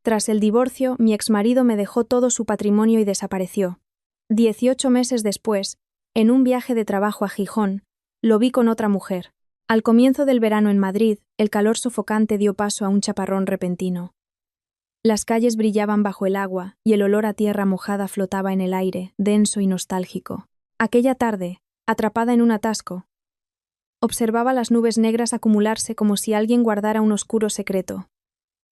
Tras el divorcio, mi exmarido me dejó todo su patrimonio y desapareció. 18 meses después, en un viaje de trabajo a Gijón, lo vi con otra mujer. Al comienzo del verano en Madrid, el calor sofocante dio paso a un chaparrón repentino. Las calles brillaban bajo el agua y el olor a tierra mojada flotaba en el aire, denso y nostálgico. Aquella tarde, atrapada en un atasco, observaba las nubes negras acumularse como si alguien guardara un oscuro secreto.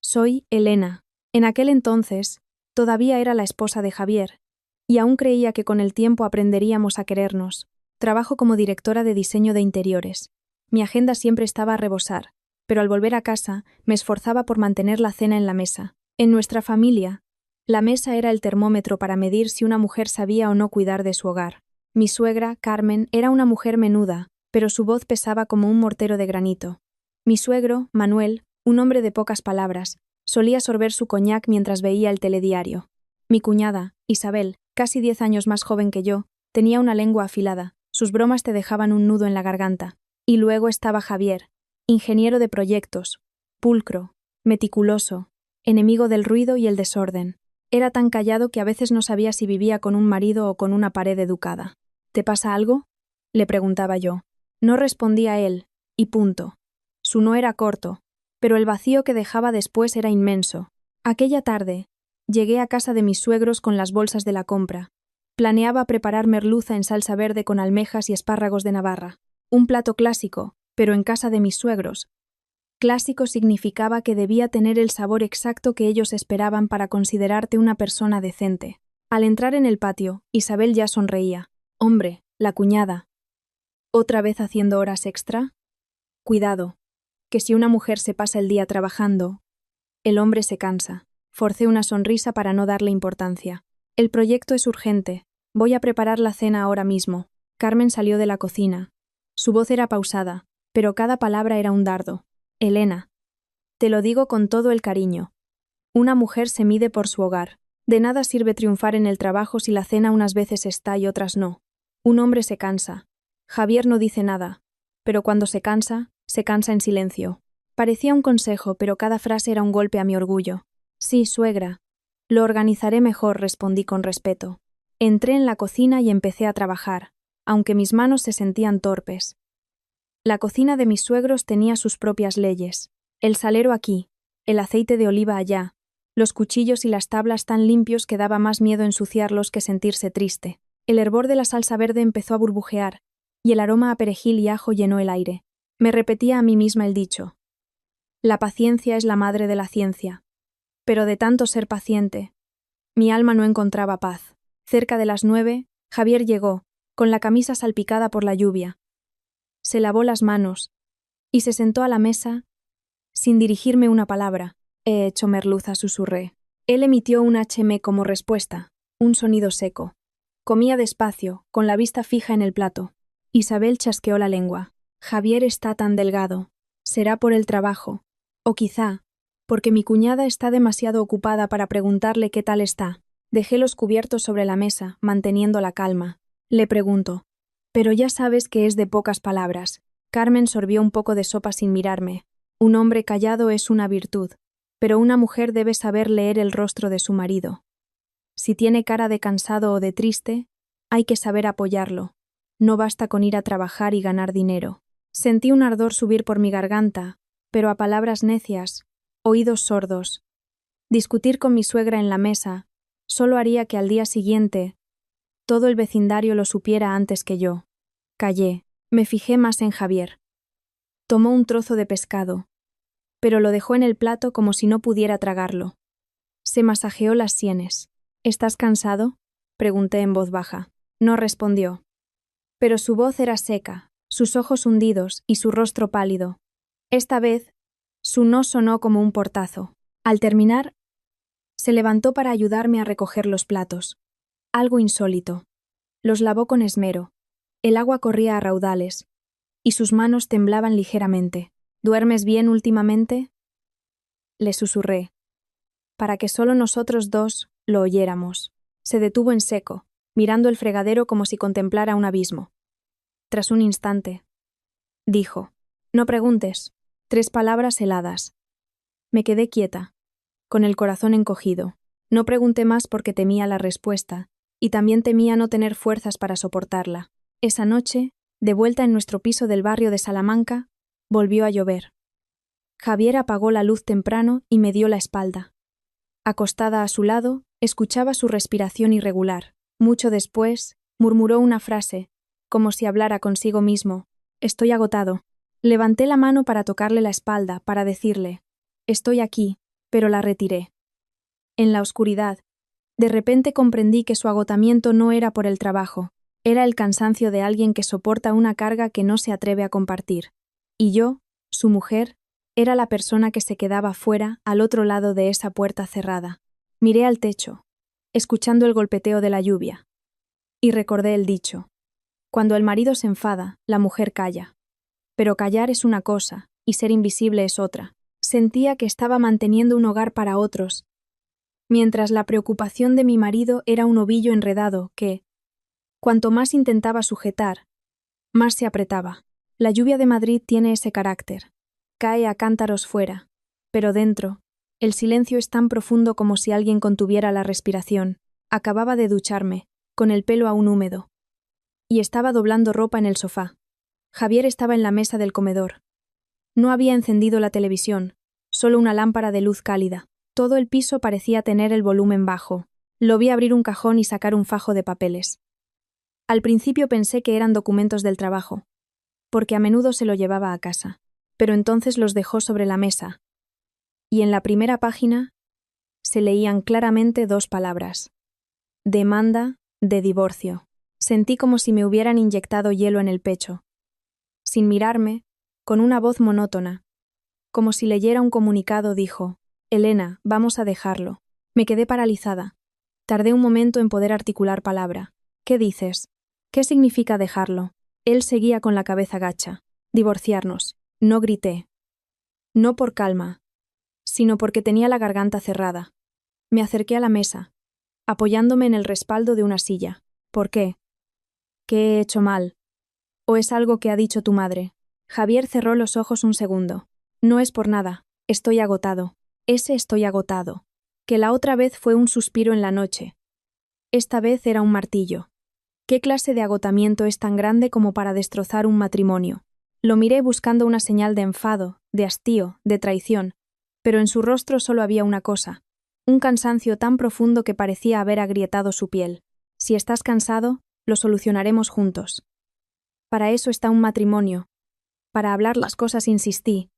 Soy Elena. En aquel entonces, todavía era la esposa de Javier, y aún creía que con el tiempo aprenderíamos a querernos. Trabajo como directora de diseño de interiores. Mi agenda siempre estaba a rebosar, pero al volver a casa me esforzaba por mantener la cena en la mesa. En nuestra familia, la mesa era el termómetro para medir si una mujer sabía o no cuidar de su hogar. Mi suegra, Carmen, era una mujer menuda, pero su voz pesaba como un mortero de granito. Mi suegro, Manuel, un hombre de pocas palabras, solía sorber su coñac mientras veía el telediario. Mi cuñada, Isabel, casi 10 años más joven que yo, tenía una lengua afilada, sus bromas te dejaban un nudo en la garganta. Y luego estaba Javier, ingeniero de proyectos, pulcro, meticuloso, enemigo del ruido y el desorden. Era tan callado que a veces no sabía si vivía con un marido o con una pared educada. ¿Te pasa algo?, le preguntaba yo. No respondía él, y punto. Su no era corto, pero el vacío que dejaba después era inmenso. Aquella tarde, llegué a casa de mis suegros con las bolsas de la compra. Planeaba preparar merluza en salsa verde con almejas y espárragos de Navarra. Un plato clásico, pero en casa de mis suegros. Clásico significaba que debía tener el sabor exacto que ellos esperaban para considerarte una persona decente. Al entrar en el patio, Isabel ya sonreía. Hombre, la cuñada. ¿Otra vez haciendo horas extra? Cuidado, que si una mujer se pasa el día trabajando, el hombre se cansa. Forcé una sonrisa para no darle importancia. El proyecto es urgente. Voy a preparar la cena ahora mismo. Carmen salió de la cocina. Su voz era pausada, pero cada palabra era un dardo. Elena, te lo digo con todo el cariño. Una mujer se mide por su hogar. De nada sirve triunfar en el trabajo si la cena unas veces está y otras no. Un hombre se cansa. Javier no dice nada, pero cuando se cansa en silencio. Parecía un consejo, pero cada frase era un golpe a mi orgullo. Sí, suegra. Lo organizaré mejor, respondí con respeto. Entré en la cocina y empecé a trabajar, aunque mis manos se sentían torpes. La cocina de mis suegros tenía sus propias leyes. El salero aquí, el aceite de oliva allá, los cuchillos y las tablas tan limpios que daba más miedo ensuciarlos que sentirse triste. El hervor de la salsa verde empezó a burbujear, y el aroma a perejil y ajo llenó el aire. Me repetía a mí misma el dicho. La paciencia es la madre de la ciencia. Pero de tanto ser paciente, mi alma no encontraba paz. Cerca de las 9, Javier llegó, con la camisa salpicada por la lluvia. Se lavó las manos y se sentó a la mesa sin dirigirme una palabra. He hecho merluza, susurré. Él emitió un HM como respuesta, un sonido seco. Comía despacio, con la vista fija en el plato. Isabel chasqueó la lengua. Javier está tan delgado. Será por el trabajo. O quizá, porque mi cuñada está demasiado ocupada para preguntarle qué tal está. Dejé los cubiertos sobre la mesa, manteniendo la calma. Le pregunto. Pero ya sabes que es de pocas palabras. Carmen sorbió un poco de sopa sin mirarme. Un hombre callado es una virtud, pero una mujer debe saber leer el rostro de su marido. Si tiene cara de cansado o de triste, hay que saber apoyarlo. No basta con ir a trabajar y ganar dinero. Sentí un ardor subir por mi garganta, pero a palabras necias, oídos sordos. Discutir con mi suegra en la mesa solo haría que al día siguiente todo el vecindario lo supiera antes que yo. Callé, me fijé más en Javier. Tomó un trozo de pescado, pero lo dejó en el plato como si no pudiera tragarlo. Se masajeó las sienes. ¿Estás cansado?, pregunté en voz baja. No respondió. Pero su voz era seca, sus ojos hundidos y su rostro pálido. Esta vez, su no sonó como un portazo. Al terminar, se levantó para ayudarme a recoger los platos. Algo insólito. Los lavó con esmero. El agua corría a raudales, y sus manos temblaban ligeramente. ¿Duermes bien últimamente?, le susurré, para que solo nosotros dos lo oyéramos. Se detuvo en seco, mirando el fregadero como si contemplara un abismo. Tras un instante, dijo, «No preguntes». 3 palabras heladas. Me quedé quieta, con el corazón encogido. No pregunté más porque temía la respuesta, y también temía no tener fuerzas para soportarla. Esa noche, de vuelta en nuestro piso del barrio de Salamanca, volvió a llover. Javier apagó la luz temprano y me dio la espalda. Acostada a su lado, escuchaba su respiración irregular. Mucho después, murmuró una frase, como si hablara consigo mismo. Estoy agotado. Levanté la mano para tocarle la espalda, para decirle, estoy aquí, pero la retiré. En la oscuridad, de repente comprendí que su agotamiento no era por el trabajo, era el cansancio de alguien que soporta una carga que no se atreve a compartir. Y yo, su mujer, era la persona que se quedaba fuera, al otro lado de esa puerta cerrada. Miré al techo, escuchando el golpeteo de la lluvia. Y recordé el dicho. Cuando el marido se enfada, la mujer calla. Pero callar es una cosa, y ser invisible es otra. Sentía que estaba manteniendo un hogar para otros, mientras la preocupación de mi marido era un ovillo enredado que, cuanto más intentaba sujetar, más se apretaba. La lluvia de Madrid tiene ese carácter. Cae a cántaros fuera, pero dentro, el silencio es tan profundo como si alguien contuviera la respiración. Acababa de ducharme, con el pelo aún húmedo, y estaba doblando ropa en el sofá. Javier estaba en la mesa del comedor. No había encendido la televisión, solo una lámpara de luz cálida. Todo el piso parecía tener el volumen bajo. Lo vi abrir un cajón y sacar un fajo de papeles. Al principio pensé que eran documentos del trabajo, porque a menudo se lo llevaba a casa, pero entonces los dejó sobre la mesa, y en la primera página se leían claramente 2 palabras. Demanda de divorcio. Sentí como si me hubieran inyectado hielo en el pecho. Sin mirarme, con una voz monótona, como si leyera un comunicado, dijo: Elena, vamos a dejarlo. Me quedé paralizada. Tardé un momento en poder articular palabra. ¿Qué dices? ¿Qué significa dejarlo? Él seguía con la cabeza gacha. Divorciarnos. No grité. No por calma, sino porque tenía la garganta cerrada. Me acerqué a la mesa, apoyándome en el respaldo de una silla. ¿Por qué? ¿Qué he hecho mal? ¿O es algo que ha dicho tu madre? Javier cerró los ojos un segundo. No es por nada. Estoy agotado. Estoy agotado. Que la otra vez fue un suspiro en la noche. Esta vez era un martillo. ¿Qué clase de agotamiento es tan grande como para destrozar un matrimonio? Lo miré buscando una señal de enfado, de hastío, de traición, pero en su rostro solo había una cosa, un cansancio tan profundo que parecía haber agrietado su piel. Si estás cansado, lo solucionaremos juntos. Para eso está un matrimonio. Para hablar las cosas insistí,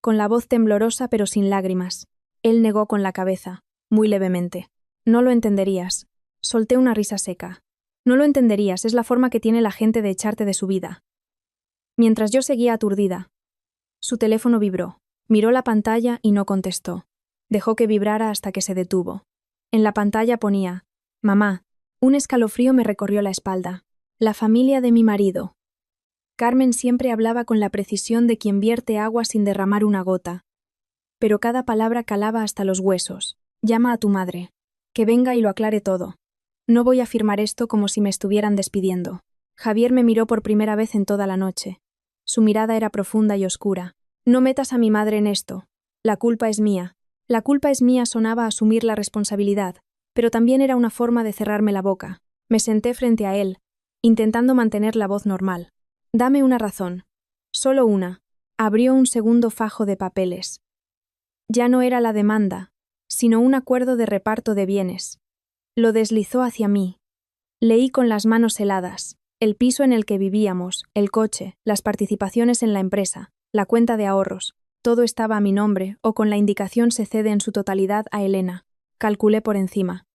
con la voz temblorosa pero sin lágrimas. Él negó con la cabeza, muy levemente. No lo entenderías. Solté una risa seca. No lo entenderías, es la forma que tiene la gente de echarte de su vida. Mientras yo seguía aturdida, su teléfono vibró. Miró la pantalla y no contestó. Dejó que vibrara hasta que se detuvo. En la pantalla ponía: Mamá. Un escalofrío me recorrió la espalda. La familia de mi marido. Carmen siempre hablaba con la precisión de quien vierte agua sin derramar una gota. Pero cada palabra calaba hasta los huesos. Llama a tu madre. Que venga y lo aclare todo. No voy a firmar esto como si me estuvieran despidiendo. Javier me miró por primera vez en toda la noche. Su mirada era profunda y oscura. No metas a mi madre en esto. La culpa es mía. La culpa es mía sonaba a asumir la responsabilidad, pero también era una forma de cerrarme la boca. Me senté frente a él, intentando mantener la voz normal. Dame una razón. Solo una. Abrió un segundo fajo de papeles. Ya no era la demanda, sino un acuerdo de reparto de bienes. Lo deslizó hacia mí. Leí con las manos heladas. El piso en el que vivíamos, el coche, las participaciones en la empresa, la cuenta de ahorros. Todo estaba a mi nombre, o con la indicación se cede en su totalidad a Elena. Calculé por encima.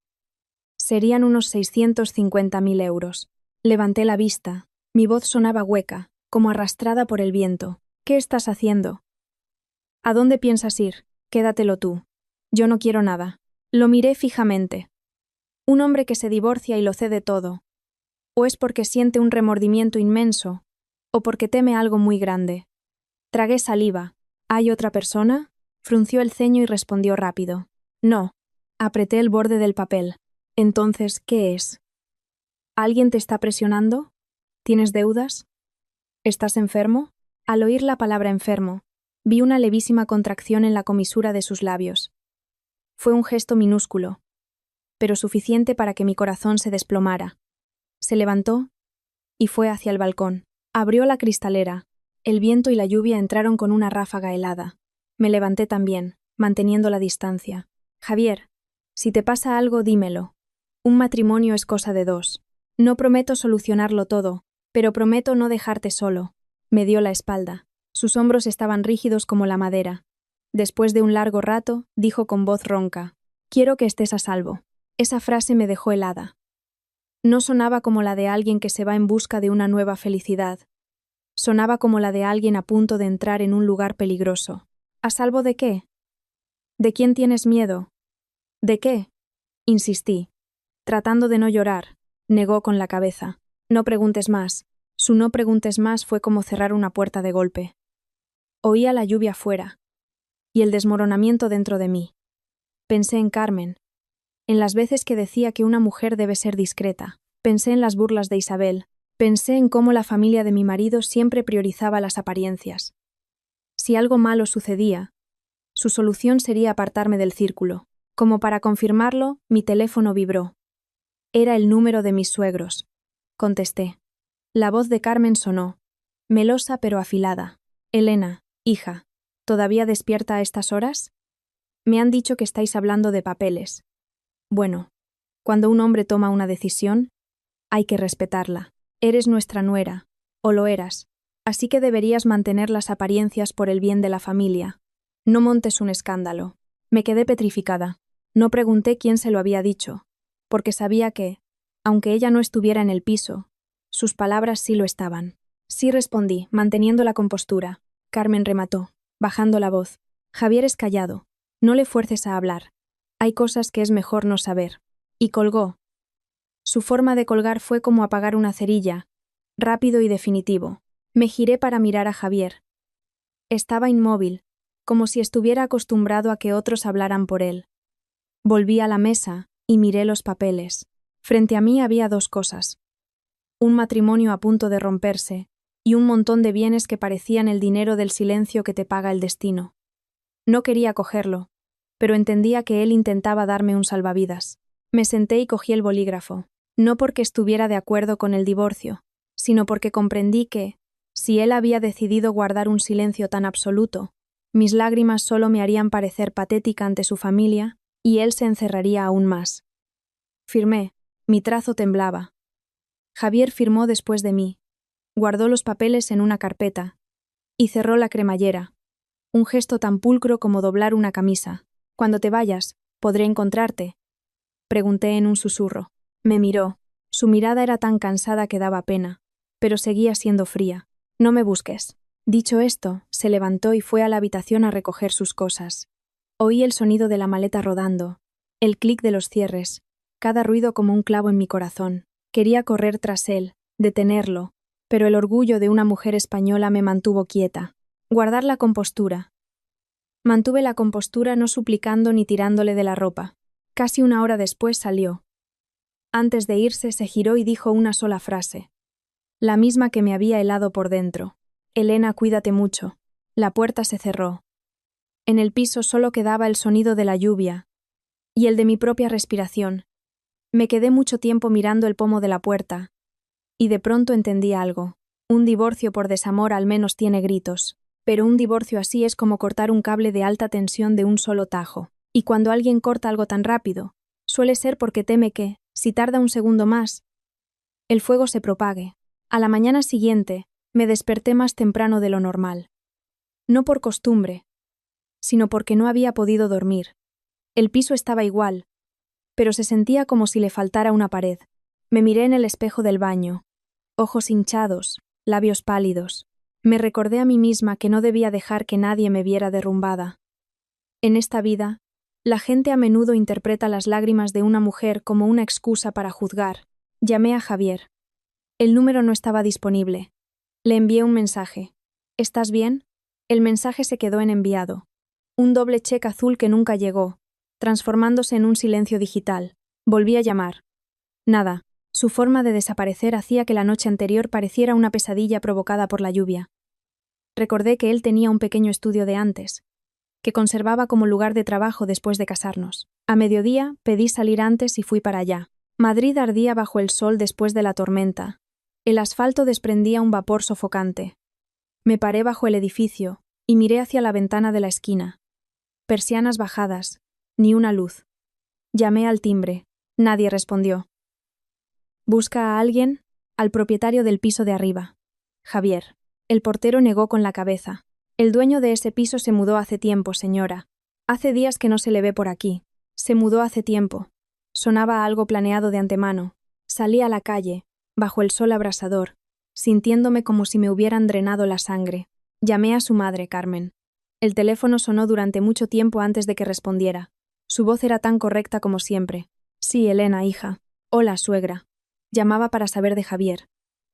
Serían unos 650.000 euros. Levanté la vista. Mi voz sonaba hueca, como arrastrada por el viento. ¿Qué estás haciendo? ¿A dónde piensas ir? Quédatelo tú. Yo no quiero nada. Lo miré fijamente. Un hombre que se divorcia y lo cede todo. O es porque siente un remordimiento inmenso, o porque teme algo muy grande. Tragué saliva. ¿Hay otra persona? Frunció el ceño y respondió rápido. No. Apreté el borde del papel. Entonces, ¿qué es? ¿Alguien te está presionando? ¿Tienes deudas? ¿Estás enfermo? Al oír la palabra enfermo, vi una levísima contracción en la comisura de sus labios. Fue un gesto minúsculo, pero suficiente para que mi corazón se desplomara. Se levantó y fue hacia el balcón. Abrió la cristalera. El viento y la lluvia entraron con una ráfaga helada. Me levanté también, manteniendo la distancia. Javier, si te pasa algo, dímelo. Un matrimonio es cosa de dos. No prometo solucionarlo todo, pero prometo no dejarte solo. Me dio la espalda. Sus hombros estaban rígidos como la madera. Después de un largo rato, dijo con voz ronca: «Quiero que estés a salvo». Esa frase me dejó helada. No sonaba como la de alguien que se va en busca de una nueva felicidad. Sonaba como la de alguien a punto de entrar en un lugar peligroso. ¿A salvo de qué? ¿De quién tienes miedo? ¿De qué? Insistí. Tratando de no llorar, negó con la cabeza. No preguntes más. Su no preguntes más fue como cerrar una puerta de golpe. Oía la lluvia fuera y el desmoronamiento dentro de mí. Pensé en Carmen, en las veces que decía que una mujer debe ser discreta. Pensé en las burlas de Isabel. Pensé en cómo la familia de mi marido siempre priorizaba las apariencias. Si algo malo sucedía, su solución sería apartarme del círculo. Como para confirmarlo, mi teléfono vibró. Era el número de mis suegros. Contesté. La voz de Carmen sonó, melosa pero afilada. «Elena, hija, ¿todavía despierta a estas horas? Me han dicho que estáis hablando de papeles. Bueno, cuando un hombre toma una decisión, hay que respetarla. Eres nuestra nuera, o lo eras, así que deberías mantener las apariencias por el bien de la familia. No montes un escándalo». Me quedé petrificada. No pregunté quién se lo había dicho, porque sabía que, aunque ella no estuviera en el piso, sus palabras sí lo estaban. Sí, respondí, manteniendo la compostura. Carmen remató, bajando la voz. «Javier es callado. No le fuerces a hablar. Hay cosas que es mejor no saber». Y colgó. Su forma de colgar fue como apagar una cerilla, rápido y definitivo. Me giré para mirar a Javier. Estaba inmóvil, como si estuviera acostumbrado a que otros hablaran por él. Volví a la mesa y miré los papeles. Frente a mí había dos cosas: un matrimonio a punto de romperse y un montón de bienes que parecían el dinero del silencio que te paga el destino. No quería cogerlo, pero entendía que él intentaba darme un salvavidas. Me senté y cogí el bolígrafo, no porque estuviera de acuerdo con el divorcio, sino porque comprendí que, si él había decidido guardar un silencio tan absoluto, mis lágrimas solo me harían parecer patética ante su familia y él se encerraría aún más. Firmé. Mi trazo temblaba. Javier firmó después de mí. Guardó los papeles en una carpeta y cerró la cremallera. Un gesto tan pulcro como doblar una camisa. «Cuando te vayas, ¿podré encontrarte?», pregunté en un susurro. Me miró. Su mirada era tan cansada que daba pena, pero seguía siendo fría. «No me busques». Dicho esto, se levantó y fue a la habitación a recoger sus cosas. Oí el sonido de la maleta rodando, el clic de los cierres, cada ruido como un clavo en mi corazón. Quería correr tras él, detenerlo, pero el orgullo de una mujer española me mantuvo quieta. Guardar la compostura. Mantuve la compostura no suplicando ni tirándole de la ropa. Casi una hora después salió. Antes de irse se giró y dijo una sola frase, la misma que me había helado por dentro. «Elena, cuídate mucho». La puerta se cerró. En el piso solo quedaba el sonido de la lluvia y el de mi propia respiración. Me quedé mucho tiempo mirando el pomo de la puerta y de pronto entendí algo. Un divorcio por desamor al menos tiene gritos, pero un divorcio así es como cortar un cable de alta tensión de un solo tajo. Y cuando alguien corta algo tan rápido, suele ser porque teme que, si tarda un segundo más, el fuego se propague. A la mañana siguiente, me desperté más temprano de lo normal. No por costumbre, sino porque no había podido dormir. El piso estaba igual, pero se sentía como si le faltara una pared. Me miré en el espejo del baño. Ojos hinchados, labios pálidos. Me recordé a mí misma que no debía dejar que nadie me viera derrumbada. En esta vida, la gente a menudo interpreta las lágrimas de una mujer como una excusa para juzgar. Llamé a Javier. El número no estaba disponible. Le envié un mensaje. «¿Estás bien?». El mensaje se quedó en enviado. Un doble check azul que nunca llegó, transformándose en un silencio digital. Volví a llamar. Nada. Su forma de desaparecer hacía que la noche anterior pareciera una pesadilla provocada por la lluvia. Recordé que él tenía un pequeño estudio de antes. que conservaba como lugar de trabajo después de casarnos. A mediodía pedí salir antes y fui para allá. Madrid ardía bajo el sol después de la tormenta. El asfalto desprendía un vapor sofocante. Me paré bajo el edificio y miré hacia la ventana de la esquina. Persianas bajadas, ni una luz. Llamé al timbre. Nadie respondió. ¿Busca a alguien? Al propietario del piso de arriba. Javier. El portero negó con la cabeza. El dueño de ese piso se mudó hace tiempo, señora. Hace días que no se le ve por aquí. Se mudó hace tiempo. Sonaba algo planeado de antemano. Salí a la calle, bajo el sol abrasador, sintiéndome como si me hubieran drenado la sangre. Llamé a su madre, Carmen. El teléfono sonó durante mucho tiempo antes de que respondiera. Su voz era tan correcta como siempre. Sí, Elena, hija. Hola, suegra. Llamaba para saber de Javier.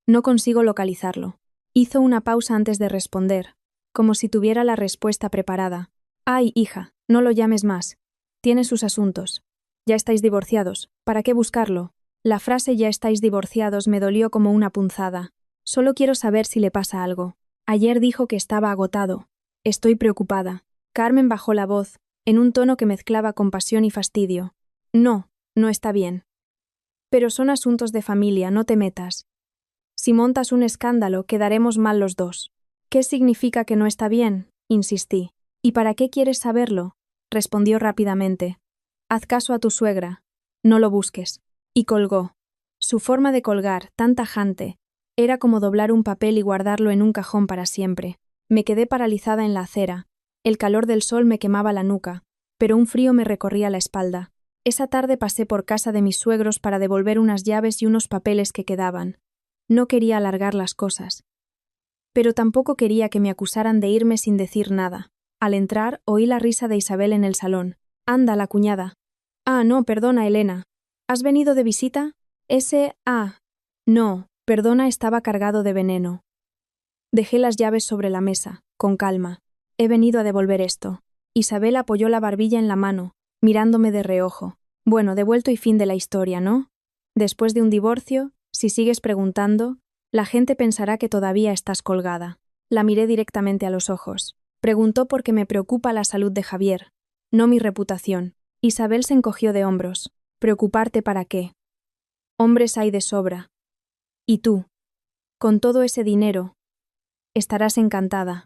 No consigo localizarlo. Hizo una pausa antes de responder, como si tuviera la respuesta preparada. Ay, hija, no lo llames más. Tiene sus asuntos. Ya estáis divorciados. ¿Para qué buscarlo? La frase ya estáis divorciados me dolió como una punzada. Solo quiero saber si le pasa algo. Ayer dijo que estaba agotado. Estoy preocupada. Carmen bajó la voz, en un tono que mezclaba compasión y fastidio. No, no está bien. Pero son asuntos de familia, no te metas. Si montas un escándalo, quedaremos mal los dos. ¿Qué significa que no está bien? Insistí. ¿Y para qué quieres saberlo? Respondió rápidamente. Haz caso a tu suegra. No lo busques. Y colgó. Su forma de colgar, tan tajante, era como doblar un papel y guardarlo en un cajón para siempre. Me quedé paralizada en la acera. El calor del sol me quemaba la nuca, pero un frío me recorría la espalda. Esa tarde pasé por casa de mis suegros para devolver unas llaves y unos papeles que quedaban. No quería alargar las cosas. Pero tampoco quería que me acusaran de irme sin decir nada. Al entrar, oí la risa de Isabel en el salón. Anda, la cuñada. Ah, no, perdona, Elena. ¿Has venido de visita? No, perdona, estaba cargado de veneno. Dejé las llaves sobre la mesa, con calma. He venido a devolver esto. Isabel apoyó la barbilla en la mano, mirándome de reojo. Bueno, devuelto y fin de la historia, ¿no? Después de un divorcio, si sigues preguntando, la gente pensará que todavía estás colgada. La miré directamente a los ojos. Preguntó porque me preocupa la salud de Javier, no mi reputación. Isabel se encogió de hombros. ¿Preocuparte para qué? Hombres hay de sobra. ¿Y tú? Con todo ese dinero, estarás encantada.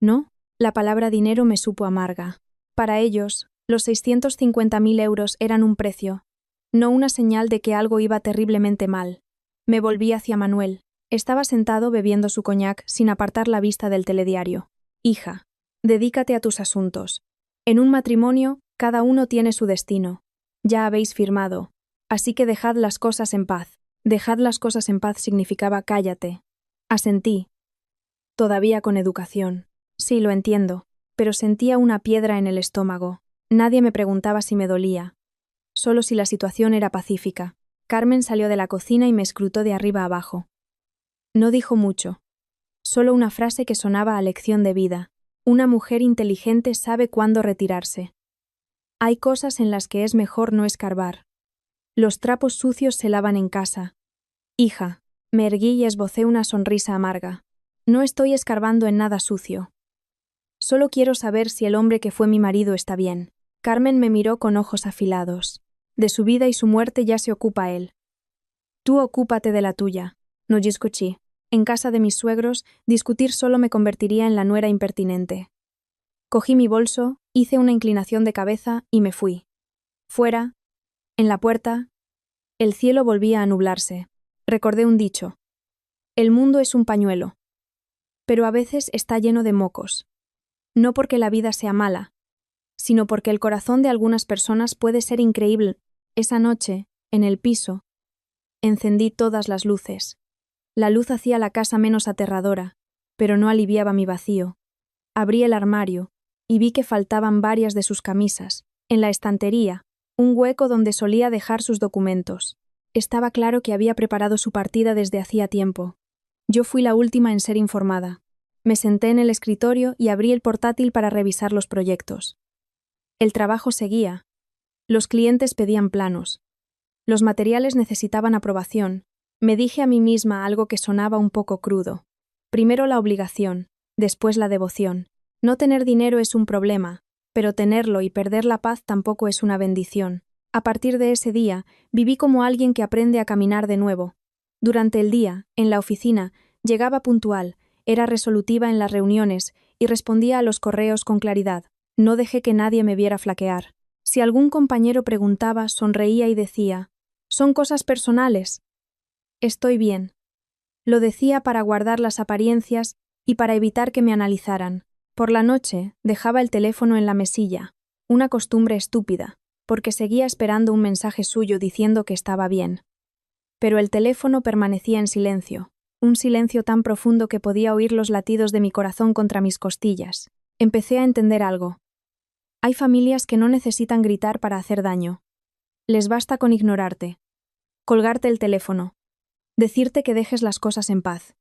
¿No? La palabra dinero me supo amarga. Para ellos, los 650.000 euros eran un precio, no una señal de que algo iba terriblemente mal. Me volví hacia Manuel. Estaba sentado bebiendo su coñac sin apartar la vista del telediario. Hija, dedícate a tus asuntos. En un matrimonio, cada uno tiene su destino. Ya habéis firmado. Así que dejad las cosas en paz. Dejad las cosas en paz significaba cállate. Asentí. Todavía con educación. Sí, lo entiendo, pero sentía una piedra en el estómago. Nadie me preguntaba si me dolía. Solo si la situación era pacífica. Carmen salió de la cocina y me escrutó de arriba abajo. No dijo mucho. Solo una frase que sonaba a lección de vida. Una mujer inteligente sabe cuándo retirarse. Hay cosas en las que es mejor no escarbar. Los trapos sucios se lavan en casa. Hija, me erguí y esbocé una sonrisa amarga. No estoy escarbando en nada sucio. Solo quiero saber si el hombre que fue mi marido está bien. Carmen me miró con ojos afilados. De su vida y su muerte ya se ocupa él. Tú ocúpate de la tuya. No discutí. En casa de mis suegros, discutir solo me convertiría en la nuera impertinente. Cogí mi bolso, hice una inclinación de cabeza y me fui. Fuera, en la puerta, el cielo volvía a nublarse. Recordé un dicho. El mundo es un pañuelo. Pero a veces está lleno de mocos. No porque la vida sea mala, sino porque el corazón de algunas personas puede ser increíble. Esa noche, en el piso, encendí todas las luces. La luz hacía la casa menos aterradora, pero no aliviaba mi vacío. Abrí el armario y vi que faltaban varias de sus camisas. En la estantería, un hueco donde solía dejar sus documentos. Estaba claro que había preparado su partida desde hacía tiempo. Yo fui la última en ser informada. Me senté en el escritorio y abrí el portátil para revisar los proyectos. El trabajo seguía. Los clientes pedían planos. Los materiales necesitaban aprobación. Me dije a mí misma algo que sonaba un poco crudo. Primero la obligación, después la devoción. No tener dinero es un problema, pero tenerlo y perder la paz tampoco es una bendición. A partir de ese día, viví como alguien que aprende a caminar de nuevo. Durante el día, en la oficina, llegaba puntual, era resolutiva en las reuniones y respondía a los correos con claridad. No dejé que nadie me viera flaquear. Si algún compañero preguntaba, sonreía y decía: «Son cosas personales». Estoy bien. Lo decía para guardar las apariencias y para evitar que me analizaran. Por la noche, dejaba el teléfono en la mesilla, una costumbre estúpida, porque seguía esperando un mensaje suyo diciendo que estaba bien. Pero el teléfono permanecía en silencio, un silencio tan profundo que podía oír los latidos de mi corazón contra mis costillas. Empecé a entender algo. Hay familias que no necesitan gritar para hacer daño. Les basta con ignorarte, colgarte el teléfono, decirte que dejes las cosas en paz.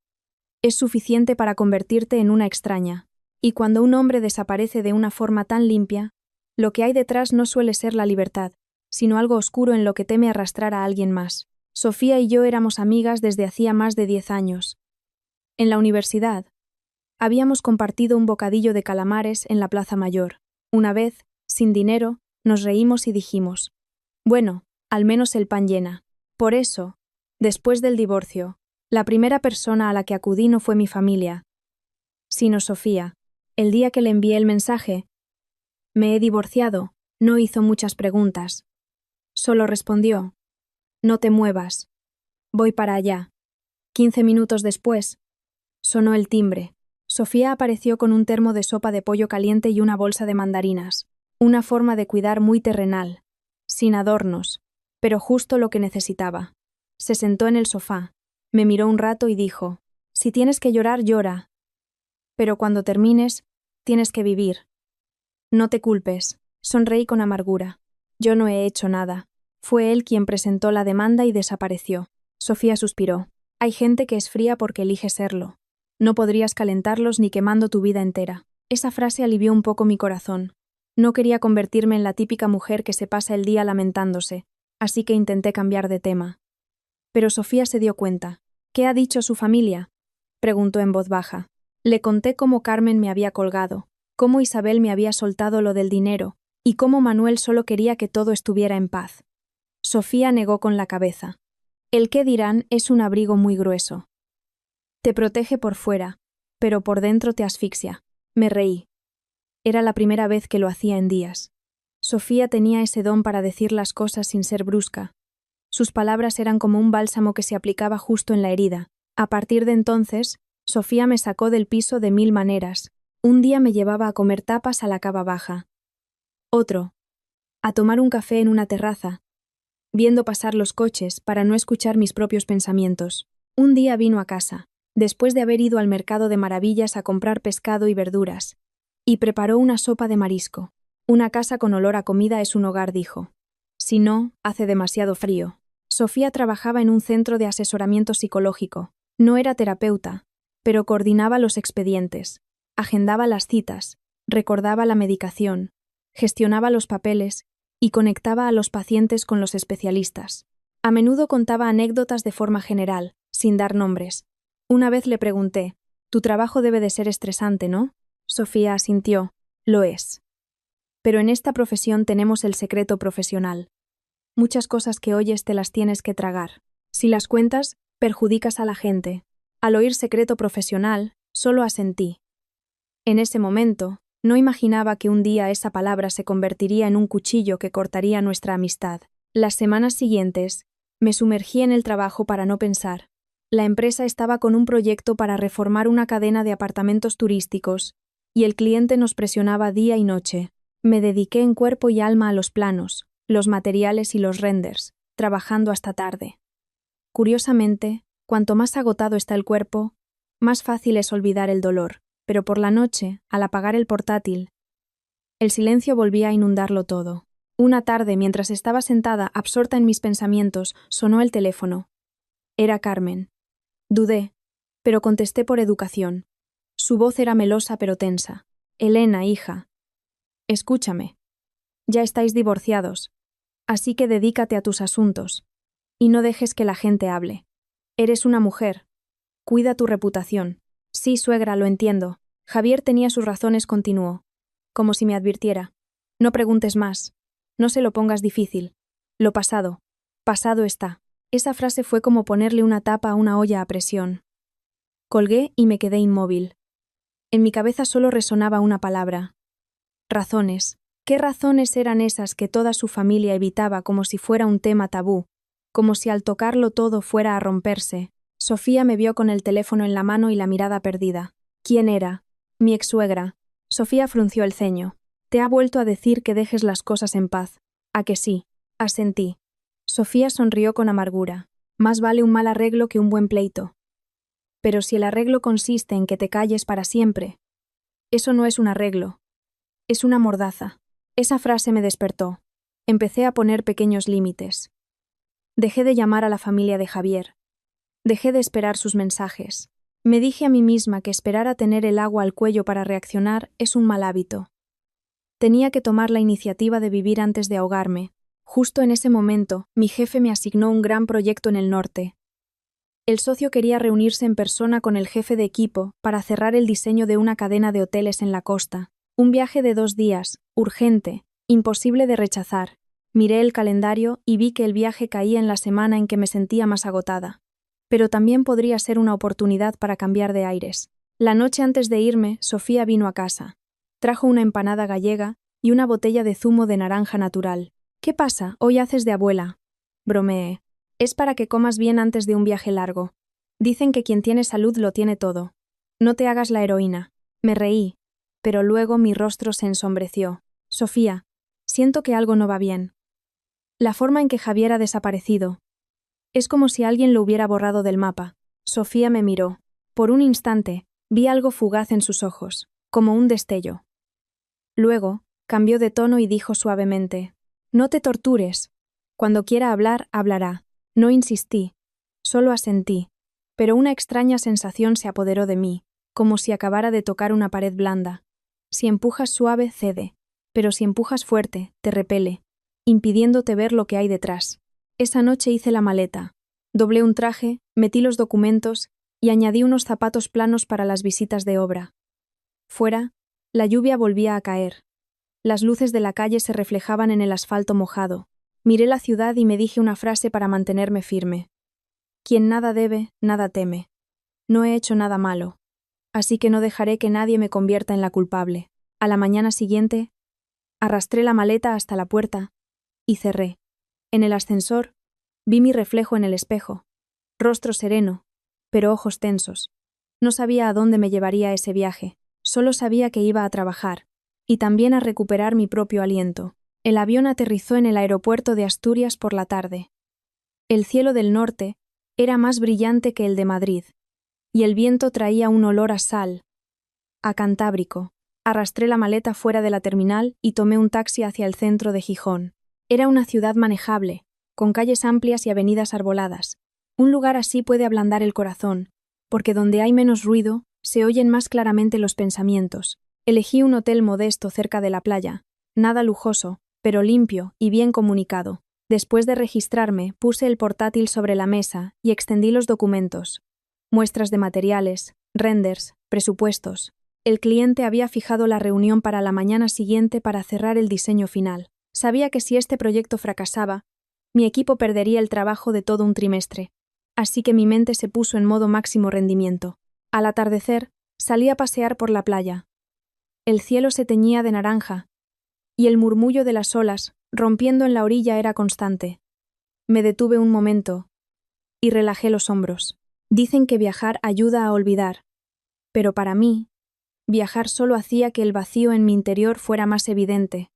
Es suficiente para convertirte en una extraña. Y cuando un hombre desaparece de una forma tan limpia, lo que hay detrás no suele ser la libertad, sino algo oscuro en lo que teme arrastrar a alguien más. Sofía y yo éramos amigas desde hacía más de 10 años. En la universidad, habíamos compartido un bocadillo de calamares en la Plaza Mayor. Una vez, sin dinero, nos reímos y dijimos: «Bueno, al menos el pan llena». Por eso, después del divorcio, la primera persona a la que acudí no fue mi familia, sino Sofía. El día que le envié el mensaje: «Me he divorciado», no hizo muchas preguntas. Solo respondió: «No te muevas. Voy para allá». 15 minutos después, sonó el timbre. Sofía apareció con un termo de sopa de pollo caliente y una bolsa de mandarinas. Una forma de cuidar muy terrenal, sin adornos, pero justo lo que necesitaba. Se sentó en el sofá, me miró un rato y dijo: «Si tienes que llorar, llora. Pero cuando termines, tienes que vivir. No te culpes». Sonreí con amargura. Yo no he hecho nada. Fue él quien presentó la demanda y desapareció. Sofía suspiró. Hay gente que es fría porque elige serlo. No podrías calentarlos ni quemando tu vida entera. Esa frase alivió un poco mi corazón. No quería convertirme en la típica mujer que se pasa el día lamentándose, así que intenté cambiar de tema. Pero Sofía se dio cuenta. «¿Qué ha dicho su familia?», preguntó en voz baja. Le conté cómo Carmen me había colgado, cómo Isabel me había soltado lo del dinero, y cómo Manuel solo quería que todo estuviera en paz. Sofía negó con la cabeza. «El qué dirán es un abrigo muy grueso. Te protege por fuera, pero por dentro te asfixia». Me reí. Era la primera vez que lo hacía en días. Sofía tenía ese don para decir las cosas sin ser brusca. Sus palabras eran como un bálsamo que se aplicaba justo en la herida. A partir de entonces, Sofía me sacó del piso de 1000 maneras. Un día me llevaba a comer tapas a la cava baja. Otro, a tomar un café en una terraza, viendo pasar los coches para no escuchar mis propios pensamientos. Un día vino a casa, después de haber ido al mercado de Maravillas a comprar pescado y verduras, y preparó una sopa de marisco. «Una casa con olor a comida es un hogar», dijo. «Si no, hace demasiado frío». Sofía trabajaba en un centro de asesoramiento psicológico. No era terapeuta, pero coordinaba los expedientes, agendaba las citas, recordaba la medicación, gestionaba los papeles y conectaba a los pacientes con los especialistas. A menudo contaba anécdotas de forma general, sin dar nombres. Una vez le pregunté: «Tu trabajo debe de ser estresante, ¿no?». Sofía asintió: «Lo es. Pero en esta profesión tenemos el secreto profesional. Muchas cosas que oyes te las tienes que tragar. Si las cuentas, perjudicas a la gente». Al oír secreto profesional, solo asentí. En ese momento, no imaginaba que un día esa palabra se convertiría en un cuchillo que cortaría nuestra amistad. Las semanas siguientes, me sumergí en el trabajo para no pensar. La empresa estaba con un proyecto para reformar una cadena de apartamentos turísticos, y el cliente nos presionaba día y noche. Me dediqué en cuerpo y alma a los planos, los materiales y los renders, trabajando hasta tarde. Curiosamente, cuanto más agotado está el cuerpo, más fácil es olvidar el dolor, pero por la noche, al apagar el portátil, el silencio volvía a inundarlo todo. Una tarde, mientras estaba sentada, absorta en mis pensamientos, sonó el teléfono. Era Carmen. Dudé, pero contesté por educación. Su voz era melosa pero tensa. «Elena, hija. Escúchame. Ya estáis divorciados, así que dedícate a tus asuntos. Y no dejes que la gente hable. Eres una mujer. Cuida tu reputación». «Sí, suegra, lo entiendo». Javier tenía sus razones, continuó, como si me advirtiera. No preguntes más. No se lo pongas difícil. Lo pasado. Pasado está. Esa frase fue como ponerle una tapa a una olla a presión. Colgué y me quedé inmóvil. En mi cabeza solo resonaba una palabra. Razones. ¿Qué razones eran esas que toda su familia evitaba como si fuera un tema tabú, como si al tocarlo todo fuera a romperse? Sofía me vio con el teléfono en la mano y la mirada perdida. ¿Quién era? Mi exsuegra. Sofía frunció el ceño. Te ha vuelto a decir que dejes las cosas en paz. ¿A que sí? Asentí. Sofía sonrió con amargura. Más vale un mal arreglo que un buen pleito. Pero si el arreglo consiste en que te calles para siempre, eso no es un arreglo. Es una mordaza. Esa frase me despertó. Empecé a poner pequeños límites. Dejé de llamar a la familia de Javier. Dejé de esperar sus mensajes. Me dije a mí misma que esperar a tener el agua al cuello para reaccionar es un mal hábito. Tenía que tomar la iniciativa de vivir antes de ahogarme. Justo en ese momento, mi jefe me asignó un gran proyecto en el norte. El socio quería reunirse en persona con el jefe de equipo para cerrar el diseño de una cadena de hoteles en la costa. Un viaje de 2 días, urgente, imposible de rechazar. Miré el calendario y vi que el viaje caía en la semana en que me sentía más agotada. Pero también podría ser una oportunidad para cambiar de aires. La noche antes de irme, Sofía vino a casa. Trajo una empanada gallega y una botella de zumo de naranja natural. ¿Qué pasa? Hoy haces de abuela. Bromeé. Es para que comas bien antes de un viaje largo. Dicen que quien tiene salud lo tiene todo. No te hagas la heroína. Me reí, pero luego mi rostro se ensombreció. Sofía, siento que algo no va bien. La forma en que Javier ha desaparecido. Es como si alguien lo hubiera borrado del mapa. Sofía me miró. Por un instante, vi algo fugaz en sus ojos, como un destello. Luego, cambió de tono y dijo suavemente: No te tortures. Cuando quiera hablar, hablará. No insistí, solo asentí, pero una extraña sensación se apoderó de mí, como si acabara de tocar una pared blanda. Si empujas suave, cede, pero si empujas fuerte, te repele, impidiéndote ver lo que hay detrás. Esa noche hice la maleta, doblé un traje, metí los documentos y añadí unos zapatos planos para las visitas de obra. Fuera, la lluvia volvía a caer. Las luces de la calle se reflejaban en el asfalto mojado. Miré la ciudad y me dije una frase para mantenerme firme. Quien nada debe, nada teme. No he hecho nada malo, así que no dejaré que nadie me convierta en la culpable. A la mañana siguiente, arrastré la maleta hasta la puerta y cerré. En el ascensor, vi mi reflejo en el espejo. Rostro sereno, pero ojos tensos. No sabía a dónde me llevaría ese viaje, solo sabía que iba a trabajar, y también a recuperar mi propio aliento. El avión aterrizó en el aeropuerto de Asturias por la tarde. El cielo del norte era más brillante que el de Madrid, y el viento traía un olor a sal, a cantábrico. Arrastré la maleta fuera de la terminal y tomé un taxi hacia el centro de Gijón. Era una ciudad manejable, con calles amplias y avenidas arboladas. Un lugar así puede ablandar el corazón, porque donde hay menos ruido, se oyen más claramente los pensamientos. Elegí un hotel modesto cerca de la playa, nada lujoso, pero limpio y bien comunicado. Después de registrarme, puse el portátil sobre la mesa y extendí los documentos. Muestras de materiales, renders, presupuestos. El cliente había fijado la reunión para la mañana siguiente para cerrar el diseño final. Sabía que si este proyecto fracasaba, mi equipo perdería el trabajo de todo un trimestre. Así que mi mente se puso en modo máximo rendimiento. Al atardecer, salí a pasear por la playa. El cielo se teñía de naranja, y el murmullo de las olas, rompiendo en la orilla, era constante. Me detuve un momento y relajé los hombros. Dicen que viajar ayuda a olvidar, pero para mí, viajar solo hacía que el vacío en mi interior fuera más evidente,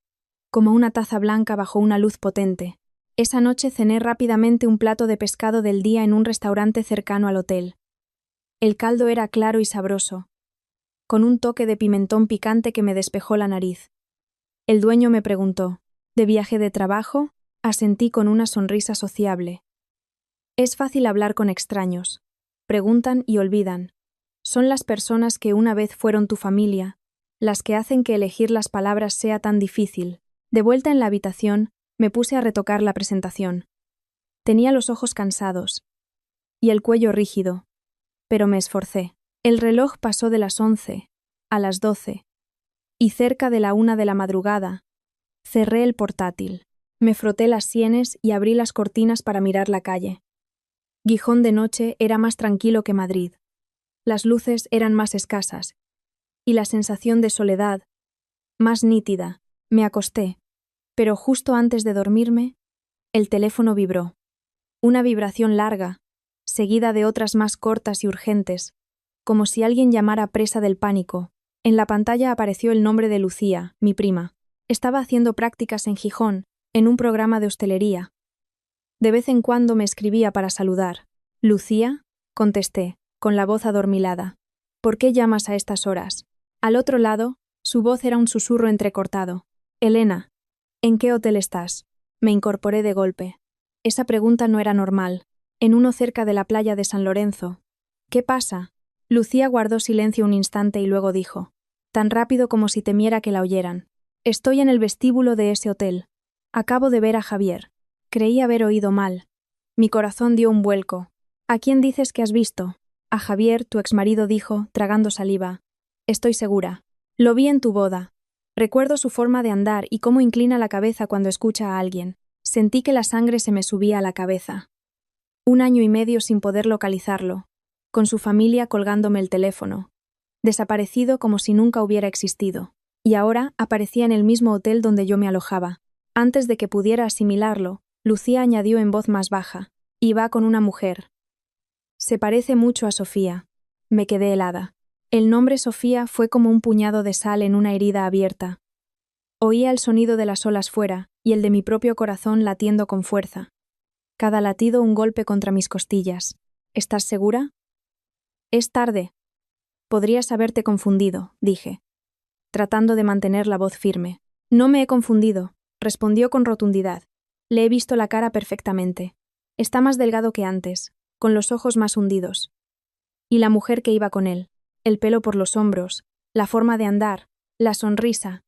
como una taza blanca bajo una luz potente. Esa noche cené rápidamente un plato de pescado del día en un restaurante cercano al hotel. El caldo era claro y sabroso, con un toque de pimentón picante que me despejó la nariz. El dueño me preguntó: ¿de viaje de trabajo? Asentí con una sonrisa sociable. Es fácil hablar con extraños. Preguntan y olvidan. Son las personas que una vez fueron tu familia, las que hacen que elegir las palabras sea tan difícil. De vuelta en la habitación, me puse a retocar la presentación. Tenía los ojos cansados y el cuello rígido, pero me esforcé. El reloj pasó de las 11 a las 12, y cerca de la 1 de la madrugada, cerré el portátil. Me froté las sienes y abrí las cortinas para mirar la calle. Gijón de noche era más tranquilo que Madrid. Las luces eran más escasas, y la sensación de soledad, más nítida. Me acosté, pero justo antes de dormirme, el teléfono vibró. Una vibración larga, seguida de otras más cortas y urgentes, como si alguien llamara presa del pánico. En la pantalla apareció el nombre de Lucía, mi prima. Estaba haciendo prácticas en Gijón, en un programa de hostelería. De vez en cuando me escribía para saludar. «¿Lucía?», contesté, con la voz adormilada. «¿Por qué llamas a estas horas?». Al otro lado, su voz era un susurro entrecortado. «Elena, ¿en qué hotel estás?». Me incorporé de golpe. Esa pregunta no era normal. En uno cerca de la playa de San Lorenzo. «¿Qué pasa?». Lucía guardó silencio un instante y luego dijo, tan rápido como si temiera que la oyeran. «Estoy en el vestíbulo de ese hotel. Acabo de ver a Javier». Creí haber oído mal. Mi corazón dio un vuelco. «¿A quién dices que has visto?». «A Javier», tu exmarido dijo, tragando saliva. «Estoy segura. Lo vi en tu boda. Recuerdo su forma de andar y cómo inclina la cabeza cuando escucha a alguien. Sentí que la sangre se me subía a la cabeza. 1 año y medio sin poder localizarlo, con su familia colgándome el teléfono. Desaparecido como si nunca hubiera existido. Y ahora aparecía en el mismo hotel donde yo me alojaba. Antes de que pudiera asimilarlo, Lucía añadió en voz más baja, «Y va con una mujer». «Se parece mucho a Sofía». Me quedé helada. El nombre Sofía fue como un puñado de sal en una herida abierta. Oía el sonido de las olas fuera y el de mi propio corazón latiendo con fuerza. Cada latido un golpe contra mis costillas. «¿Estás segura?». «Es tarde». «Podrías haberte confundido», dije, tratando de mantener la voz firme. «No me he confundido», respondió con rotundidad. «Le he visto la cara perfectamente. Está más delgado que antes, con los ojos más hundidos». Y la mujer que iba con él, el pelo por los hombros, la forma de andar, la sonrisa.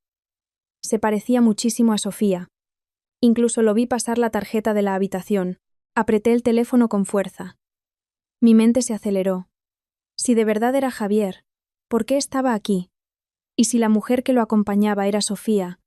Se parecía muchísimo a Sofía. Incluso lo vi pasar la tarjeta de la habitación. Apreté el teléfono con fuerza. Mi mente se aceleró. Si de verdad era Javier, ¿por qué estaba aquí? Y si la mujer que lo acompañaba era Sofía,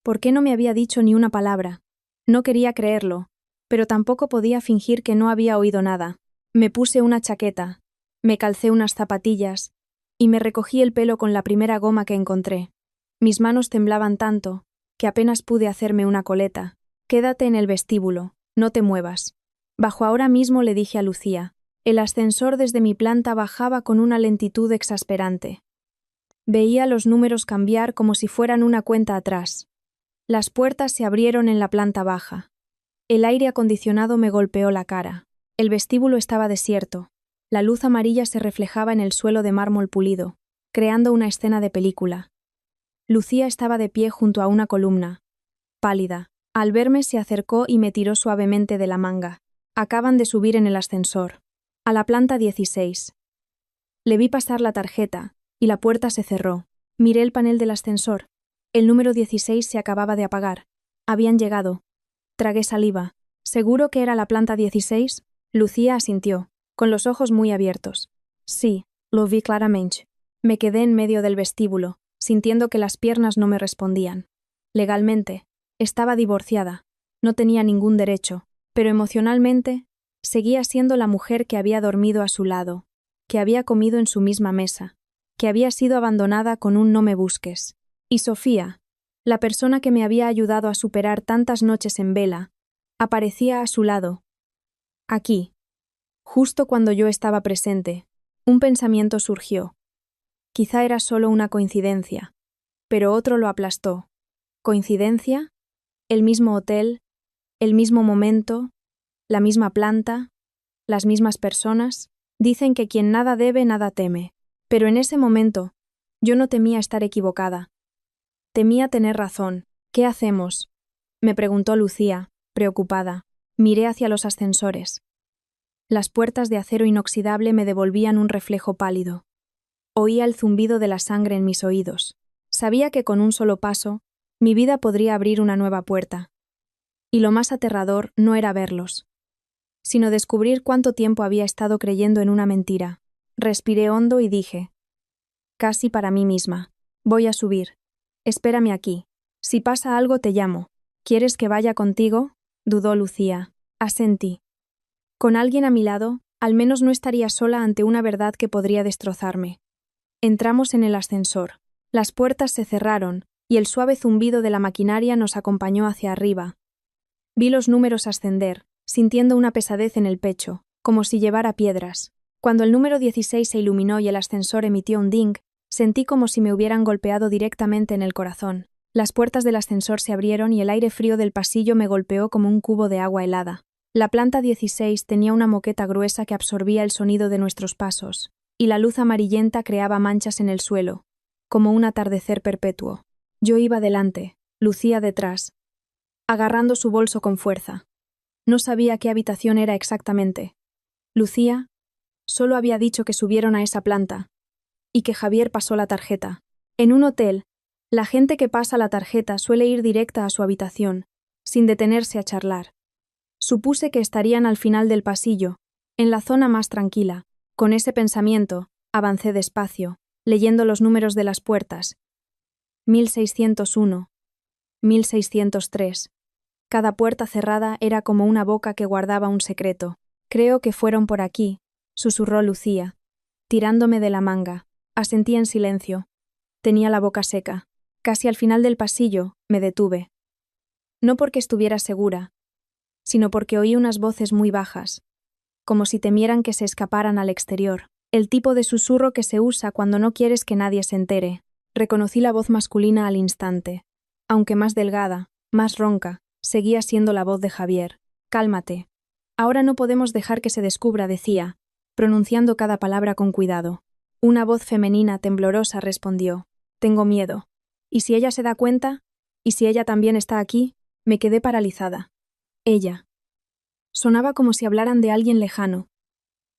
¿por qué no me había dicho ni una palabra? No quería creerlo, pero tampoco podía fingir que no había oído nada. Me puse una chaqueta, me calcé unas zapatillas y me recogí el pelo con la primera goma que encontré. Mis manos temblaban tanto que apenas pude hacerme una coleta. «Quédate en el vestíbulo, no te muevas». Bajo ahora mismo, le dije a Lucía. El ascensor desde mi planta bajaba con una lentitud exasperante. Veía los números cambiar como si fueran una cuenta atrás. Las puertas se abrieron en la planta baja. El aire acondicionado me golpeó la cara. El vestíbulo estaba desierto. La luz amarilla se reflejaba en el suelo de mármol pulido, creando una escena de película. Lucía estaba de pie junto a una columna, pálida. Al verme se acercó y me tiró suavemente de la manga. Acaban de subir en el ascensor. A la planta 16. Le vi pasar la tarjeta, y la puerta se cerró. Miré el panel del ascensor. El número 16 se acababa de apagar. Habían llegado. Tragué saliva. ¿Seguro que era la planta 16? Lucía asintió, con los ojos muy abiertos. Sí, lo vi claramente. Me quedé en medio del vestíbulo, sintiendo que las piernas no me respondían. Legalmente, estaba divorciada. No tenía ningún derecho, pero emocionalmente, seguía siendo la mujer que había dormido a su lado, que había comido en su misma mesa, que había sido abandonada con un «no me busques». Y Sofía, la persona que me había ayudado a superar tantas noches en vela, aparecía a su lado. Aquí, justo cuando yo estaba presente, un pensamiento surgió. Quizá era solo una coincidencia, pero otro lo aplastó. ¿Coincidencia? ¿El mismo hotel? ¿El mismo momento? ¿La misma planta? ¿Las mismas personas? Dicen que quien nada debe, nada teme. Pero en ese momento, yo no temía estar equivocada. Temía tener razón. «¿Qué hacemos?», me preguntó Lucía, preocupada. Miré hacia los ascensores. Las puertas de acero inoxidable me devolvían un reflejo pálido. Oía el zumbido de la sangre en mis oídos. Sabía que con un solo paso, mi vida podría abrir una nueva puerta. Y lo más aterrador no era verlos, sino descubrir cuánto tiempo había estado creyendo en una mentira. Respiré hondo y dije, casi para mí misma. Voy a subir. Espérame aquí. Si pasa algo te llamo. ¿Quieres que vaya contigo? Dudó Lucía. Asentí. Con alguien a mi lado, al menos no estaría sola ante una verdad que podría destrozarme. Entramos en el ascensor. Las puertas se cerraron, y el suave zumbido de la maquinaria nos acompañó hacia arriba. Vi los números ascender, sintiendo una pesadez en el pecho, como si llevara piedras. Cuando el número 16 se iluminó y el ascensor emitió un ding, sentí como si me hubieran golpeado directamente en el corazón. Las puertas del ascensor se abrieron y el aire frío del pasillo me golpeó como un cubo de agua helada. La planta 16 tenía una moqueta gruesa que absorbía el sonido de nuestros pasos, y la luz amarillenta creaba manchas en el suelo, como un atardecer perpetuo. Yo iba delante, Lucía detrás, agarrando su bolso con fuerza. No sabía qué habitación era exactamente. Lucía solo había dicho que subieron a esa planta, y que Javier pasó la tarjeta. En un hotel, la gente que pasa la tarjeta suele ir directa a su habitación, sin detenerse a charlar. Supuse que estarían al final del pasillo, en la zona más tranquila. Con ese pensamiento, avancé despacio, leyendo los números de las puertas. 1601, 1603. Cada puerta cerrada era como una boca que guardaba un secreto. Creo que fueron por aquí, susurró Lucía, tirándome de la manga. Asentí en silencio. Tenía la boca seca. Casi al final del pasillo, me detuve. No porque estuviera segura, sino porque oí unas voces muy bajas, como si temieran que se escaparan al exterior. El tipo de susurro que se usa cuando no quieres que nadie se entere. Reconocí la voz masculina al instante. Aunque más delgada, más ronca, seguía siendo la voz de Javier. Cálmate. Ahora no podemos dejar que se descubra, decía, pronunciando cada palabra con cuidado. Una voz femenina temblorosa respondió. Tengo miedo. ¿Y si ella se da cuenta? ¿Y si ella también está aquí? Me quedé paralizada. Ella. Sonaba como si hablaran de alguien lejano.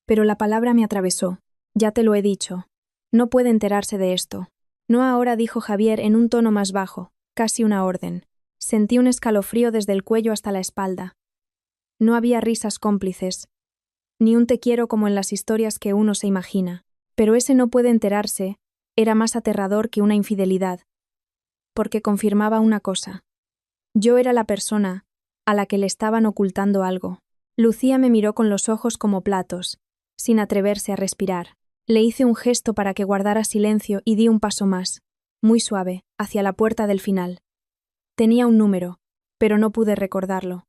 Pero la palabra me atravesó. Ya te lo he dicho. No puede enterarse de esto. No ahora, dijo Javier en un tono más bajo, casi una orden. Sentí un escalofrío desde el cuello hasta la espalda. No había risas cómplices, ni un te quiero como en las historias que uno se imagina. Pero ese no puede enterarse era más aterrador que una infidelidad, porque confirmaba una cosa. Yo era la persona a la que le estaban ocultando algo. Lucía me miró con los ojos como platos, sin atreverse a respirar. Le hice un gesto para que guardara silencio y di un paso más, muy suave, hacia la puerta del final. Tenía un número, pero no pude recordarlo.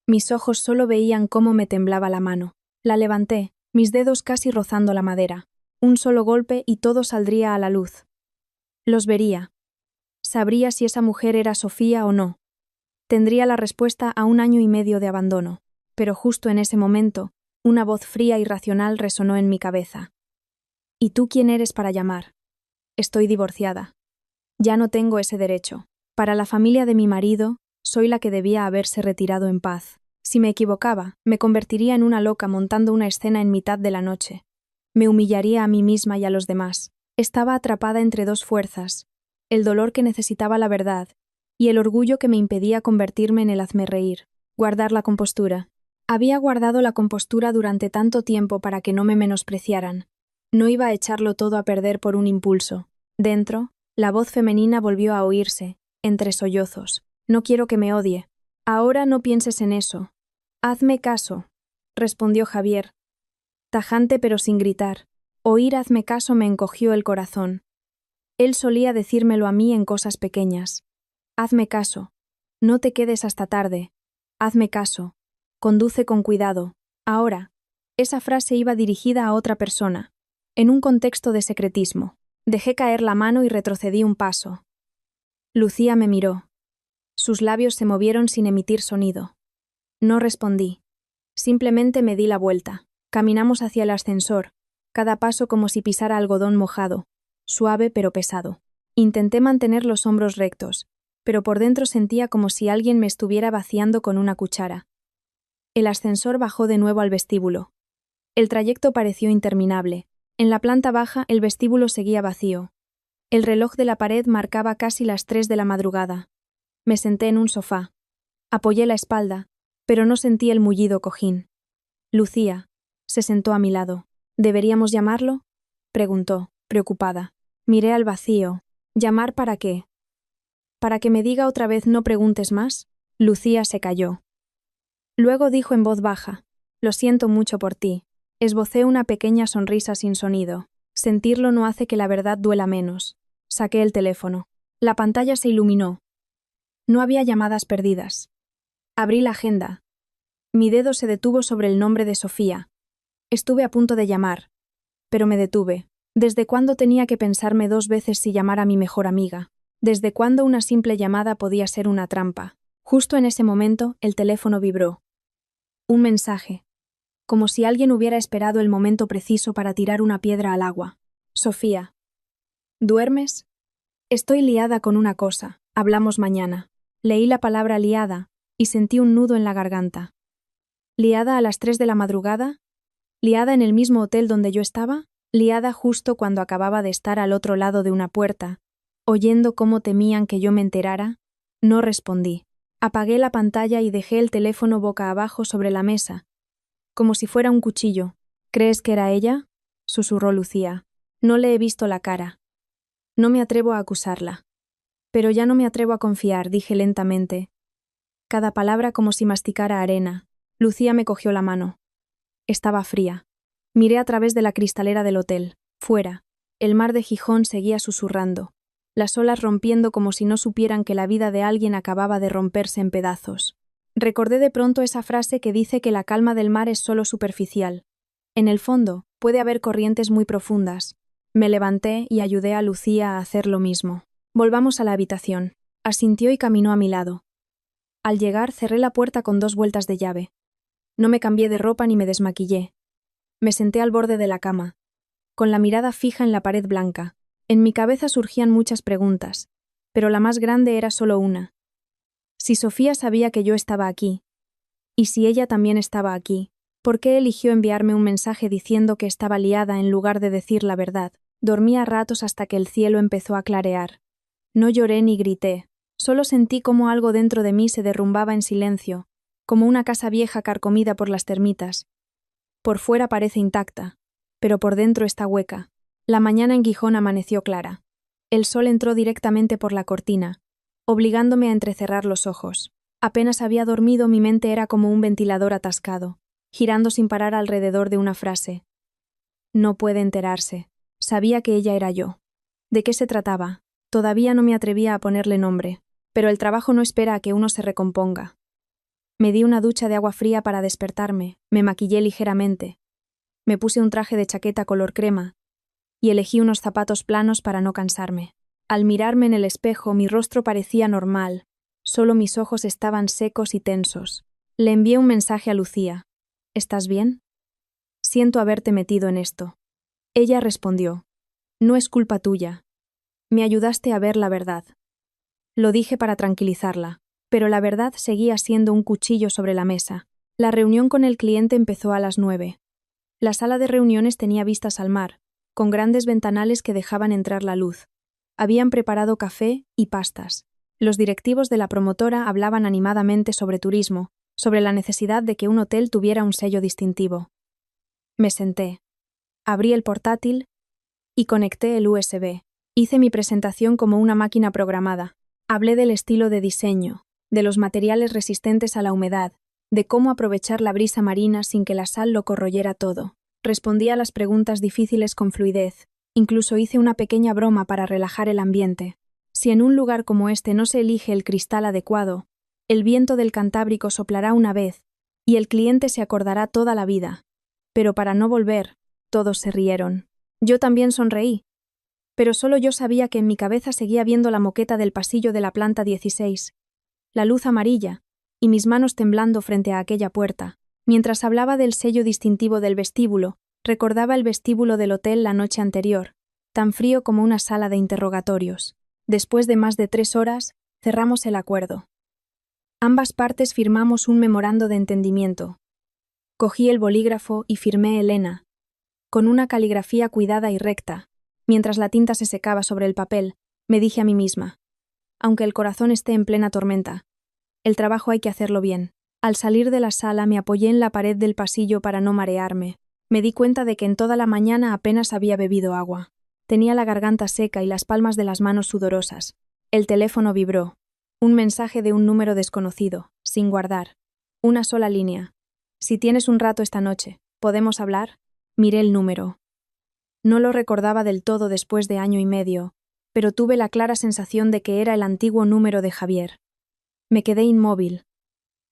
Mis ojos solo veían cómo me temblaba la mano. La levanté, mis dedos casi rozando la madera. Un solo golpe y todo saldría a la luz. Los vería. Sabría si esa mujer era Sofía o no. Tendría la respuesta a 1 año y medio de abandono. Pero justo en ese momento, una voz fría y racional resonó en mi cabeza. ¿Y tú quién eres para llamar? Estoy divorciada. Ya no tengo ese derecho. Para la familia de mi marido, soy la que debía haberse retirado en paz. Si me equivocaba, me convertiría en una loca montando una escena en mitad de la noche. Me humillaría a mí misma y a los demás. Estaba atrapada entre dos fuerzas, el dolor que necesitaba la verdad y el orgullo que me impedía convertirme en el hazmerreír. Guardar la compostura. Había guardado la compostura durante tanto tiempo para que no me menospreciaran. No iba a echarlo todo a perder por un impulso. Dentro, la voz femenina volvió a oírse, entre sollozos. No quiero que me odie. Ahora no pienses en eso. Hazme caso, respondió Javier, tajante pero sin gritar. Oír hazme caso me encogió el corazón. Él solía decírmelo a mí en cosas pequeñas. Hazme caso. No te quedes hasta tarde. Hazme caso. Conduce con cuidado. Ahora, esa frase iba dirigida a otra persona, en un contexto de secretismo. Dejé caer la mano y retrocedí un paso. Lucía me miró. Sus labios se movieron sin emitir sonido. No respondí. Simplemente me di la vuelta. Caminamos hacia el ascensor, cada paso como si pisara algodón mojado, suave pero pesado. Intenté mantener los hombros rectos, pero por dentro sentía como si alguien me estuviera vaciando con una cuchara. El ascensor bajó de nuevo al vestíbulo. El trayecto pareció interminable. En la planta baja el vestíbulo seguía vacío. El reloj de la pared marcaba casi las 3 de la madrugada. Me senté en un sofá. Apoyé la espalda, pero no sentí el mullido cojín. Lucía se sentó a mi lado. ¿Deberíamos llamarlo?, preguntó, preocupada. Miré al vacío. ¿Llamar para qué? ¿Para que me diga otra vez no preguntes más? Lucía se calló. Luego dijo en voz baja: Lo siento mucho por ti. Esbocé una pequeña sonrisa sin sonido. Sentirlo no hace que la verdad duela menos. Saqué el teléfono. La pantalla se iluminó. No había llamadas perdidas. Abrí la agenda. Mi dedo se detuvo sobre el nombre de Sofía. Estuve a punto de llamar, pero me detuve. ¿Desde cuándo tenía que pensarme 2 veces si llamar a mi mejor amiga? ¿Desde cuándo una simple llamada podía ser una trampa? Justo en ese momento, el teléfono vibró. Un mensaje. Como si alguien hubiera esperado el momento preciso para tirar una piedra al agua. Sofía. ¿Duermes? Estoy liada con una cosa. Hablamos mañana. Leí la palabra liada y sentí un nudo en la garganta. ¿Liada a las 3 de la madrugada? ¿Liada en el mismo hotel donde yo estaba? ¿Liada justo cuando acababa de estar al otro lado de una puerta, oyendo cómo temían que yo me enterara? No respondí. Apagué la pantalla y dejé el teléfono boca abajo sobre la mesa, como si fuera un cuchillo. ¿Crees que era ella?, susurró Lucía. No le he visto la cara. No me atrevo a acusarla. Pero ya no me atrevo a confiar, dije lentamente. Cada palabra como si masticara arena. Lucía me cogió la mano. Estaba fría. Miré a través de la cristalera del hotel. Fuera, el mar de Gijón seguía susurrando, las olas rompiendo como si no supieran que la vida de alguien acababa de romperse en pedazos. Recordé de pronto esa frase que dice que la calma del mar es solo superficial. En el fondo, puede haber corrientes muy profundas. Me levanté y ayudé a Lucía a hacer lo mismo. Volvamos a la habitación. Asintió y caminó a mi lado. Al llegar, cerré la puerta con 2 vueltas de llave. No me cambié de ropa ni me desmaquillé. Me senté al borde de la cama, con la mirada fija en la pared blanca. En mi cabeza surgían muchas preguntas, pero la más grande era solo una. Si Sofía sabía que yo estaba aquí, y si ella también estaba aquí, ¿por qué eligió enviarme un mensaje diciendo que estaba liada en lugar de decir la verdad? Dormí a ratos hasta que el cielo empezó a clarear. No lloré ni grité, solo sentí como algo dentro de mí se derrumbaba en silencio, como una casa vieja carcomida por las termitas. Por fuera parece intacta, pero por dentro está hueca. La mañana en Gijón amaneció clara. El sol entró directamente por la cortina, obligándome a entrecerrar los ojos. Apenas había dormido, mi mente era como un ventilador atascado, girando sin parar alrededor de una frase. No puede enterarse. Sabía que ella era yo. ¿De qué se trataba? Todavía no me atrevía a ponerle nombre, pero el trabajo no espera a que uno se recomponga. Me di una ducha de agua fría para despertarme, me maquillé ligeramente. Me puse un traje de chaqueta color crema y elegí unos zapatos planos para no cansarme. Al mirarme en el espejo, mi rostro parecía normal, solo mis ojos estaban secos y tensos. Le envié un mensaje a Lucía. ¿Estás bien? Siento haberte metido en esto. Ella respondió. No es culpa tuya. Me ayudaste a ver la verdad. Lo dije para tranquilizarla, pero la verdad seguía siendo un cuchillo sobre la mesa. La reunión con el cliente empezó a las 9. La sala de reuniones tenía vistas al mar, con grandes ventanales que dejaban entrar la luz. Habían preparado café y pastas. Los directivos de la promotora hablaban animadamente sobre turismo, sobre la necesidad de que un hotel tuviera un sello distintivo. Me senté. Abrí el portátil y conecté el USB. Hice mi presentación como una máquina programada. Hablé del estilo de diseño, de los materiales resistentes a la humedad, de cómo aprovechar la brisa marina sin que la sal lo corroyera todo. Respondí a las preguntas difíciles con fluidez. Incluso hice una pequeña broma para relajar el ambiente. Si en un lugar como este no se elige el cristal adecuado, el viento del Cantábrico soplará una vez y el cliente se acordará toda la vida. Pero para no volver, todos se rieron. Yo también sonreí. Pero solo yo sabía que en mi cabeza seguía viendo la moqueta del pasillo de la planta 16, la luz amarilla, y mis manos temblando frente a aquella puerta. Mientras hablaba del sello distintivo del vestíbulo, recordaba el vestíbulo del hotel la noche anterior, tan frío como una sala de interrogatorios. Después de más de 3 horas, cerramos el acuerdo. Ambas partes firmamos un memorando de entendimiento. Cogí el bolígrafo y firmé Elena, con una caligrafía cuidada y recta. Mientras la tinta se secaba sobre el papel, me dije a mí misma, aunque el corazón esté en plena tormenta, el trabajo hay que hacerlo bien. Al salir de la sala me apoyé en la pared del pasillo para no marearme. Me di cuenta de que en toda la mañana apenas había bebido agua. Tenía la garganta seca y las palmas de las manos sudorosas. El teléfono vibró. Un mensaje de un número desconocido, sin guardar. Una sola línea. Si tienes un rato esta noche, ¿podemos hablar? Miré el número. No lo recordaba del todo después de año y medio, pero tuve la clara sensación de que era el antiguo número de Javier. Me quedé inmóvil,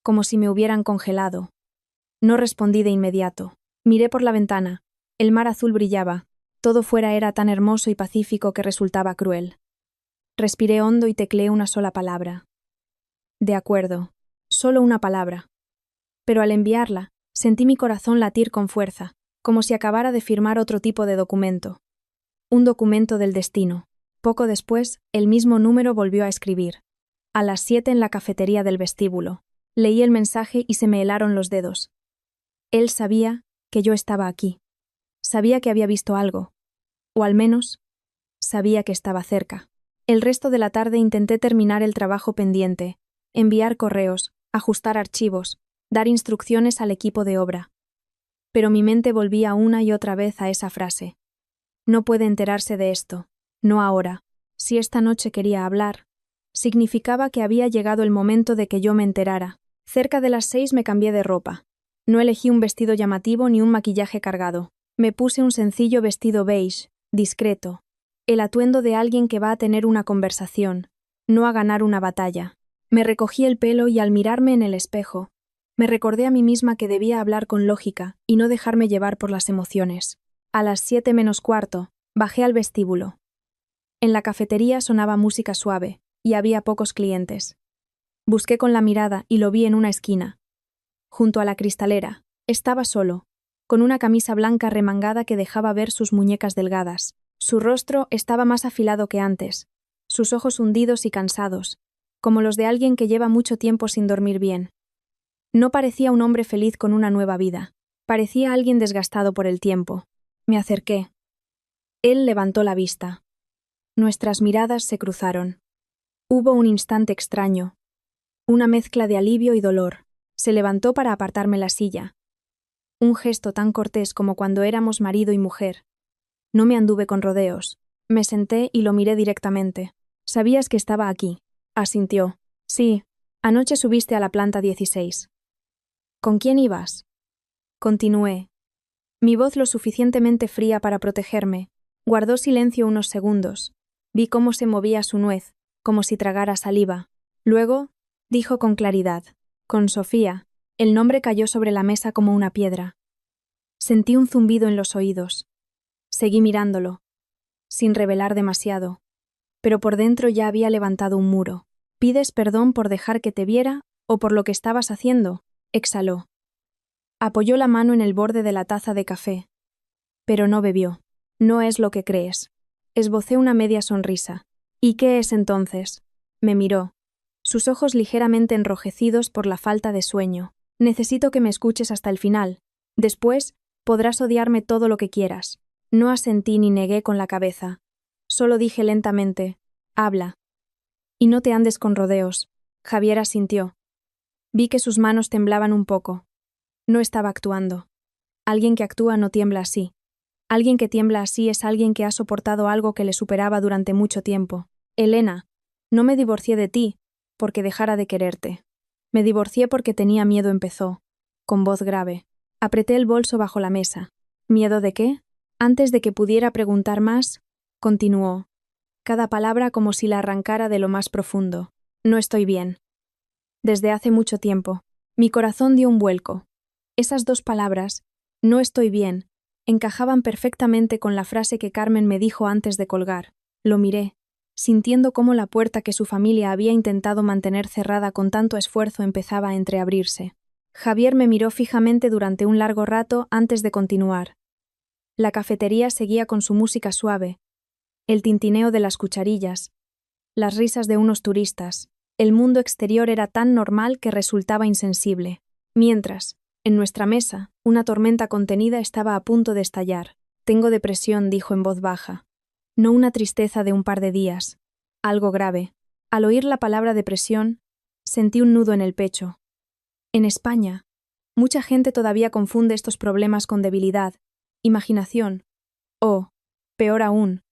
como si me hubieran congelado. No respondí de inmediato. Miré por la ventana. El mar azul brillaba. Todo fuera era tan hermoso y pacífico que resultaba cruel. Respiré hondo y tecleé una sola palabra. De acuerdo. Solo una palabra. Pero al enviarla, sentí mi corazón latir con fuerza, como si acabara de firmar otro tipo de documento. Un documento del destino. Poco después, el mismo número volvió a escribir. A las 7 en la cafetería del vestíbulo. Leí el mensaje y se me helaron los dedos. Él sabía que yo estaba aquí. Sabía que había visto algo. O al menos, sabía que estaba cerca. El resto de la tarde intenté terminar el trabajo pendiente, enviar correos, ajustar archivos, dar instrucciones al equipo de obra. Pero mi mente volvía una y otra vez a esa frase. No puede enterarse de esto. No ahora. Si esta noche quería hablar, significaba que había llegado el momento de que yo me enterara. Cerca de las 6 me cambié de ropa. No elegí un vestido llamativo ni un maquillaje cargado. Me puse un sencillo vestido beige, discreto. El atuendo de alguien que va a tener una conversación, no a ganar una batalla. Me recogí el pelo y al mirarme en el espejo, me recordé a mí misma que debía hablar con lógica y no dejarme llevar por las emociones. A las 7 menos cuarto, bajé al vestíbulo. En la cafetería sonaba música suave y había pocos clientes. Busqué con la mirada y lo vi en una esquina. Junto a la cristalera, estaba solo, con una camisa blanca remangada que dejaba ver sus muñecas delgadas. Su rostro estaba más afilado que antes, sus ojos hundidos y cansados, como los de alguien que lleva mucho tiempo sin dormir bien. No parecía un hombre feliz con una nueva vida, parecía alguien desgastado por el tiempo. Me acerqué. Él levantó la vista. Nuestras miradas se cruzaron. Hubo un instante extraño, una mezcla de alivio y dolor. Se levantó para apartarme la silla. Un gesto tan cortés como cuando éramos marido y mujer. No me anduve con rodeos. Me senté y lo miré directamente. «¿Sabías que estaba aquí?» Asintió. «Sí, anoche subiste a la planta 16. ¿Con quién ibas?» Continué. Mi voz lo suficientemente fría para protegerme. Guardó silencio unos segundos. Vi cómo se movía su nuez, como si tragara saliva. Luego, dijo con claridad. «Con Sofía». El nombre cayó sobre la mesa como una piedra. Sentí un zumbido en los oídos. Seguí mirándolo, sin revelar demasiado, pero por dentro ya había levantado un muro. «¿Pides perdón por dejar que te viera o por lo que estabas haciendo?» Exhaló. Apoyó la mano en el borde de la taza de café, pero no bebió. «No es lo que crees». Esbocé una media sonrisa. «¿Y qué es entonces?» Me miró, sus ojos ligeramente enrojecidos por la falta de sueño. «Necesito que me escuches hasta el final. Después, podrás odiarme todo lo que quieras». No asentí ni negué con la cabeza. Solo dije lentamente, «Habla». «Y no te andes con rodeos». Javier asintió. Vi que sus manos temblaban un poco. No estaba actuando. Alguien que actúa no tiembla así. Alguien que tiembla así es alguien que ha soportado algo que le superaba durante mucho tiempo. «Elena, no me divorcié de ti porque dejara de quererte. Me divorcié porque tenía miedo», empezó, con voz grave. Apreté el bolso bajo la mesa. «¿Miedo de qué?» Antes de que pudiera preguntar más, continuó, cada palabra como si la arrancara de lo más profundo. «No estoy bien. Desde hace mucho tiempo». Mi corazón dio un vuelco. Esas 2 palabras, «no estoy bien», encajaban perfectamente con la frase que Carmen me dijo antes de colgar. Lo miré, sintiendo cómo la puerta que su familia había intentado mantener cerrada con tanto esfuerzo empezaba a entreabrirse. Javier me miró fijamente durante un largo rato antes de continuar. La cafetería seguía con su música suave, el tintineo de las cucharillas, las risas de unos turistas. El mundo exterior era tan normal que resultaba insensible. Mientras, en nuestra mesa, una tormenta contenida estaba a punto de estallar. «Tengo depresión», dijo en voz baja. No una tristeza de un par de días. Algo grave. Al oír la palabra depresión, sentí un nudo en el pecho. En España, mucha gente todavía confunde estos problemas con debilidad, imaginación o, peor aún,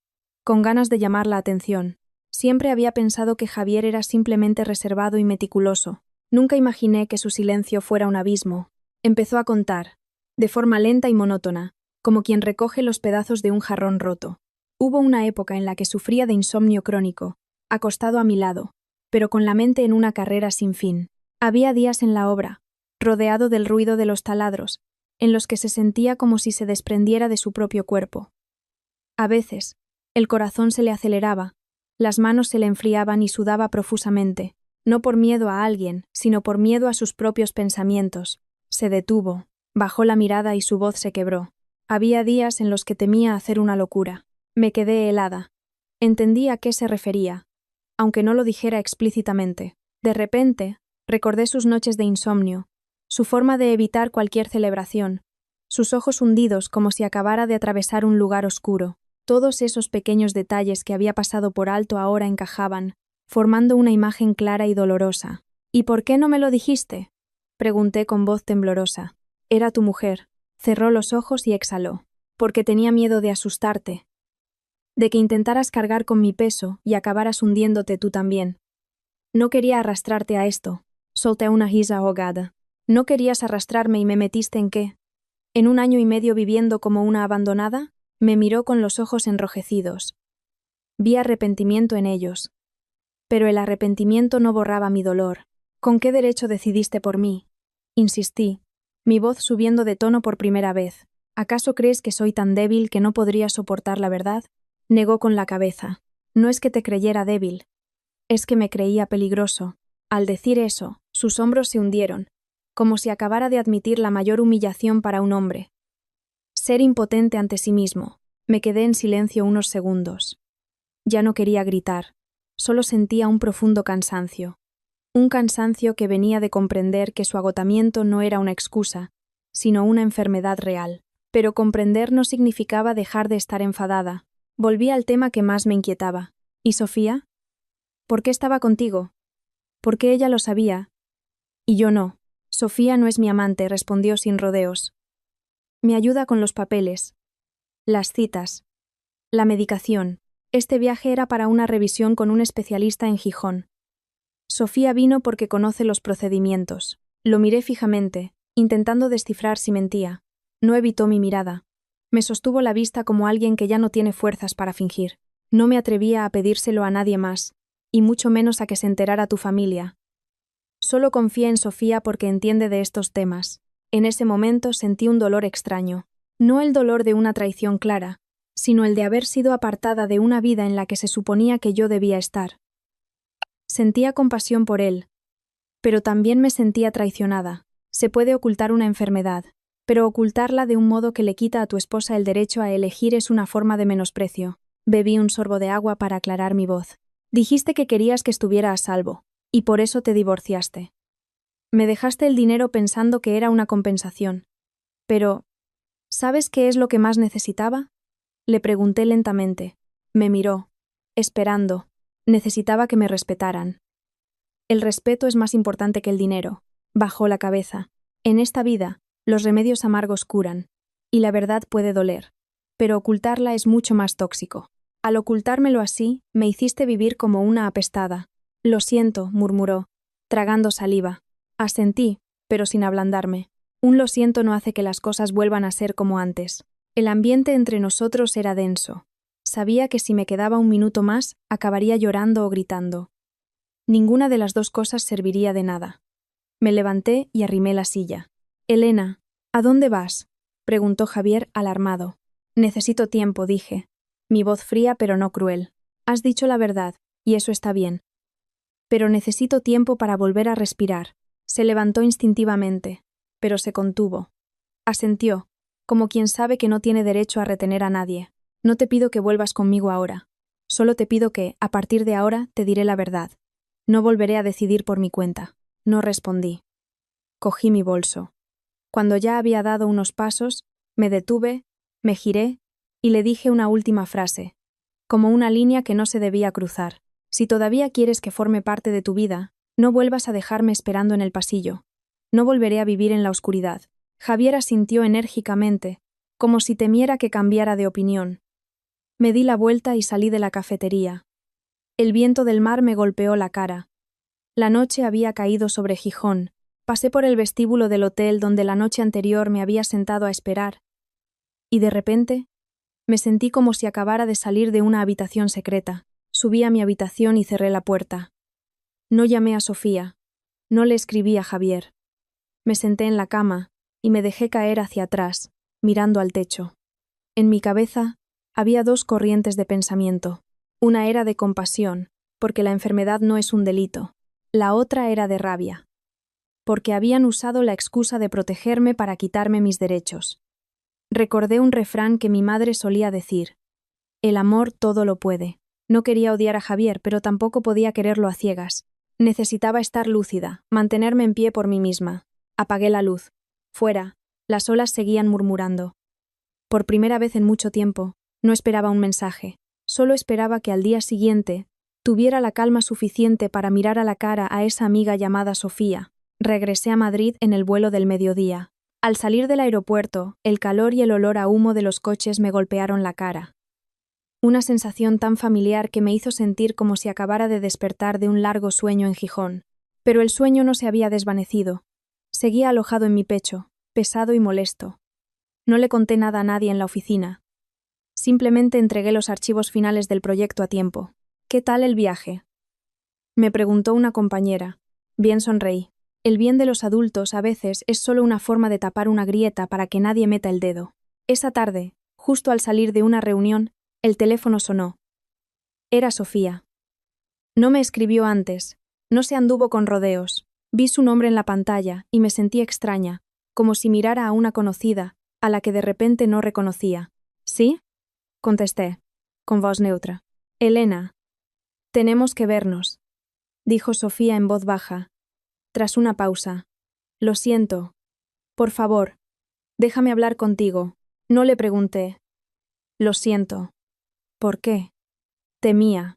con ganas de llamar la atención. Siempre había pensado que Javier era simplemente reservado y meticuloso. Nunca imaginé que su silencio fuera un abismo. Empezó a contar, de forma lenta y monótona, como quien recoge los pedazos de un jarrón roto. Hubo una época en la que sufría de insomnio crónico, acostado a mi lado, pero con la mente en una carrera sin fin. Había días en la obra, rodeado del ruido de los taladros, en los que se sentía como si se desprendiera de su propio cuerpo. A veces, el corazón se le aceleraba, las manos se le enfriaban y sudaba profusamente, no por miedo a alguien, sino por miedo a sus propios pensamientos. Se detuvo, bajó la mirada y su voz se quebró. Había días en los que temía hacer una locura. Me quedé helada. Entendí a qué se refería, aunque no lo dijera explícitamente. De repente, recordé sus noches de insomnio, su forma de evitar cualquier celebración, sus ojos hundidos como si acabara de atravesar un lugar oscuro. Todos esos pequeños detalles que había pasado por alto ahora encajaban, formando una imagen clara y dolorosa. ¿Y por qué no me lo dijiste?, pregunté con voz temblorosa. Era tu mujer. Cerró los ojos y exhaló. Porque tenía miedo de asustarte, de que intentaras cargar con mi peso y acabaras hundiéndote tú también. No quería arrastrarte a esto. Solté una risa ahogada. ¿No querías arrastrarme y me metiste en qué? ¿En 1 año y medio viviendo como una abandonada? Me miró con los ojos enrojecidos. Vi arrepentimiento en ellos. Pero el arrepentimiento no borraba mi dolor. ¿Con qué derecho decidiste por mí? Insistí, mi voz subiendo de tono por primera vez. ¿Acaso crees que soy tan débil que no podría soportar la verdad? Negó con la cabeza. No es que te creyera débil. Es que me creía peligroso. Al decir eso, sus hombros se hundieron, como si acabara de admitir la mayor humillación para un hombre. Ser impotente ante sí mismo. Me quedé en silencio unos segundos. Ya no quería gritar. Solo sentía un profundo cansancio. Un cansancio que venía de comprender que su agotamiento no era una excusa, sino una enfermedad real. Pero comprender no significaba dejar de estar enfadada. Volví al tema que más me inquietaba. ¿Y Sofía? ¿Por qué estaba contigo? ¿Por qué ella lo sabía? Y yo no. Sofía no es mi amante, respondió sin rodeos. Me ayuda con los papeles, las citas, la medicación. Este viaje era para una revisión con un especialista en Gijón. Sofía vino porque conoce los procedimientos. Lo miré fijamente, intentando descifrar si mentía. No evitó mi mirada. Me sostuvo la vista como alguien que ya no tiene fuerzas para fingir. No me atrevía a pedírselo a nadie más, y mucho menos a que se enterara tu familia. Solo confía en Sofía porque entiende de estos temas. En ese momento sentí un dolor extraño. No el dolor de una traición clara, sino el de haber sido apartada de una vida en la que se suponía que yo debía estar. Sentía compasión por él, pero también me sentía traicionada. Se puede ocultar una enfermedad, pero ocultarla de un modo que le quita a tu esposa el derecho a elegir es una forma de menosprecio. Bebí un sorbo de agua para aclarar mi voz. Dijiste que querías que estuviera a salvo, y por eso te divorciaste. Me dejaste el dinero pensando que era una compensación. Pero, ¿sabes qué es lo que más necesitaba? Le pregunté lentamente. Me miró, esperando. Necesitaba que me respetaran. El respeto es más importante que el dinero. Bajó la cabeza. En esta vida, los remedios amargos curan, y la verdad puede doler, pero ocultarla es mucho más tóxico. Al ocultármelo así, me hiciste vivir como una apestada. Lo siento, murmuró, tragando saliva. Asentí, pero sin ablandarme. Un lo siento no hace que las cosas vuelvan a ser como antes. El ambiente entre nosotros era denso. Sabía que si me quedaba un minuto más, acabaría llorando o gritando. Ninguna de las dos cosas serviría de nada. Me levanté y arrimé la silla. Elena, ¿a dónde vas?, preguntó Javier, alarmado. Necesito tiempo, dije. Mi voz fría pero no cruel. Has dicho la verdad, y eso está bien. Pero necesito tiempo para volver a respirar. Se levantó instintivamente, pero se contuvo. Asintió, como quien sabe que no tiene derecho a retener a nadie. No te pido que vuelvas conmigo ahora. Solo te pido que, a partir de ahora, te diré la verdad. No volveré a decidir por mi cuenta. No respondí. Cogí mi bolso. Cuando ya había dado unos pasos, me detuve, me giré y le dije una última frase, como una línea que no se debía cruzar. Si todavía quieres que forme parte de tu vida, no vuelvas a dejarme esperando en el pasillo. No volveré a vivir en la oscuridad. Javier asintió enérgicamente, como si temiera que cambiara de opinión. Me di la vuelta y salí de la cafetería. El viento del mar me golpeó la cara. La noche había caído sobre Gijón. Pasé por el vestíbulo del hotel donde la noche anterior me había sentado a esperar. Y de repente, me sentí como si acabara de salir de una habitación secreta. Subí a mi habitación y cerré la puerta. No llamé a Sofía. No le escribí a Javier. Me senté en la cama y me dejé caer hacia atrás, mirando al techo. En mi cabeza había dos corrientes de pensamiento. Una era de compasión, porque la enfermedad no es un delito. La otra era de rabia, porque habían usado la excusa de protegerme para quitarme mis derechos. Recordé un refrán que mi madre solía decir: el amor todo lo puede. No quería odiar a Javier, pero tampoco podía quererlo a ciegas. Necesitaba estar lúcida, mantenerme en pie por mí misma. Apagué la luz. Fuera, las olas seguían murmurando. Por primera vez en mucho tiempo, no esperaba un mensaje. Solo esperaba que al día siguiente tuviera la calma suficiente para mirar a la cara a esa amiga llamada Sofía. Regresé a Madrid en el vuelo del mediodía. Al salir del aeropuerto, el calor y el olor a humo de los coches me golpearon la cara. Una sensación tan familiar que me hizo sentir como si acabara de despertar de un largo sueño en Gijón. Pero el sueño no se había desvanecido. Seguía alojado en mi pecho, pesado y molesto. No le conté nada a nadie en la oficina. Simplemente entregué los archivos finales del proyecto a tiempo. ¿Qué tal el viaje?, me preguntó una compañera. Bien, sonreí. El bien de los adultos a veces es solo una forma de tapar una grieta para que nadie meta el dedo. Esa tarde, justo al salir de una reunión, el teléfono sonó. Era Sofía. No me escribió antes, no se anduvo con rodeos. Vi su nombre en la pantalla y me sentí extraña, como si mirara a una conocida, a la que de repente no reconocía. ¿Sí?, contesté, con voz neutra. Elena, tenemos que vernos, dijo Sofía en voz baja. Tras una pausa. Lo siento. Por favor, déjame hablar contigo. No le pregunté. Lo siento. ¿Por qué? Temía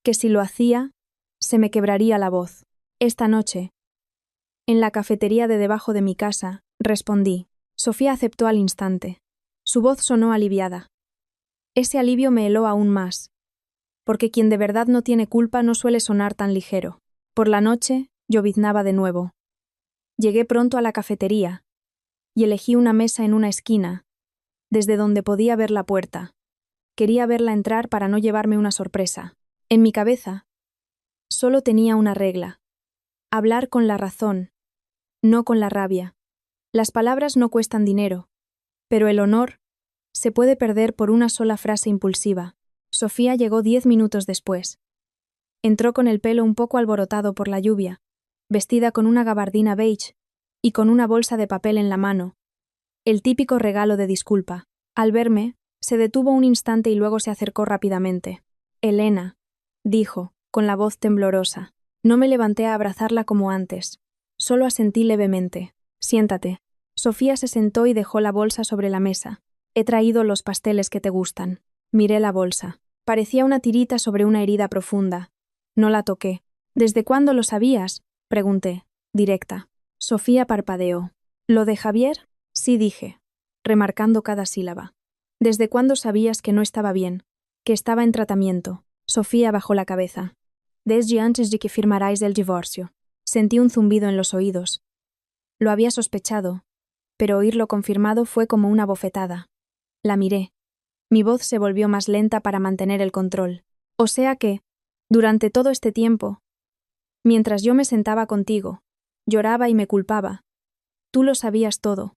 que si lo hacía, se me quebraría la voz. Esta noche, en la cafetería de debajo de mi casa, respondí. Sofía aceptó al instante. Su voz sonó aliviada. Ese alivio me heló aún más, porque quien de verdad no tiene culpa no suele sonar tan ligero. Por la noche, lloviznaba de nuevo. Llegué pronto a la cafetería y elegí una mesa en una esquina, desde donde podía ver la puerta. Quería verla entrar para no llevarme una sorpresa. En mi cabeza, solo tenía una regla: hablar con la razón, no con la rabia. Las palabras no cuestan dinero, pero el honor se puede perder por una sola frase impulsiva. Sofía llegó 10 minutos después. Entró con el pelo un poco alborotado por la lluvia, vestida con una gabardina beige y con una bolsa de papel en la mano, el típico regalo de disculpa. Al verme, se detuvo un instante y luego se acercó rápidamente. Elena, dijo, con la voz temblorosa. No me levanté a abrazarla como antes. Solo asentí levemente. Siéntate. Sofía se sentó y dejó la bolsa sobre la mesa. He traído los pasteles que te gustan. Miré la bolsa. Parecía una tirita sobre una herida profunda. No la toqué. ¿Desde cuándo lo sabías?, pregunté, directa. Sofía parpadeó. ¿Lo de Javier? Sí, dije, remarcando cada sílaba. ¿Desde cuándo sabías que no estaba bien, que estaba en tratamiento? Sofía bajó la cabeza. Desde antes de que firmarais el divorcio. Sentí un zumbido en los oídos. Lo había sospechado, pero oírlo confirmado fue como una bofetada. La miré. Mi voz se volvió más lenta para mantener el control. O sea que, durante todo este tiempo, mientras yo me sentaba contigo, lloraba y me culpaba, tú lo sabías todo.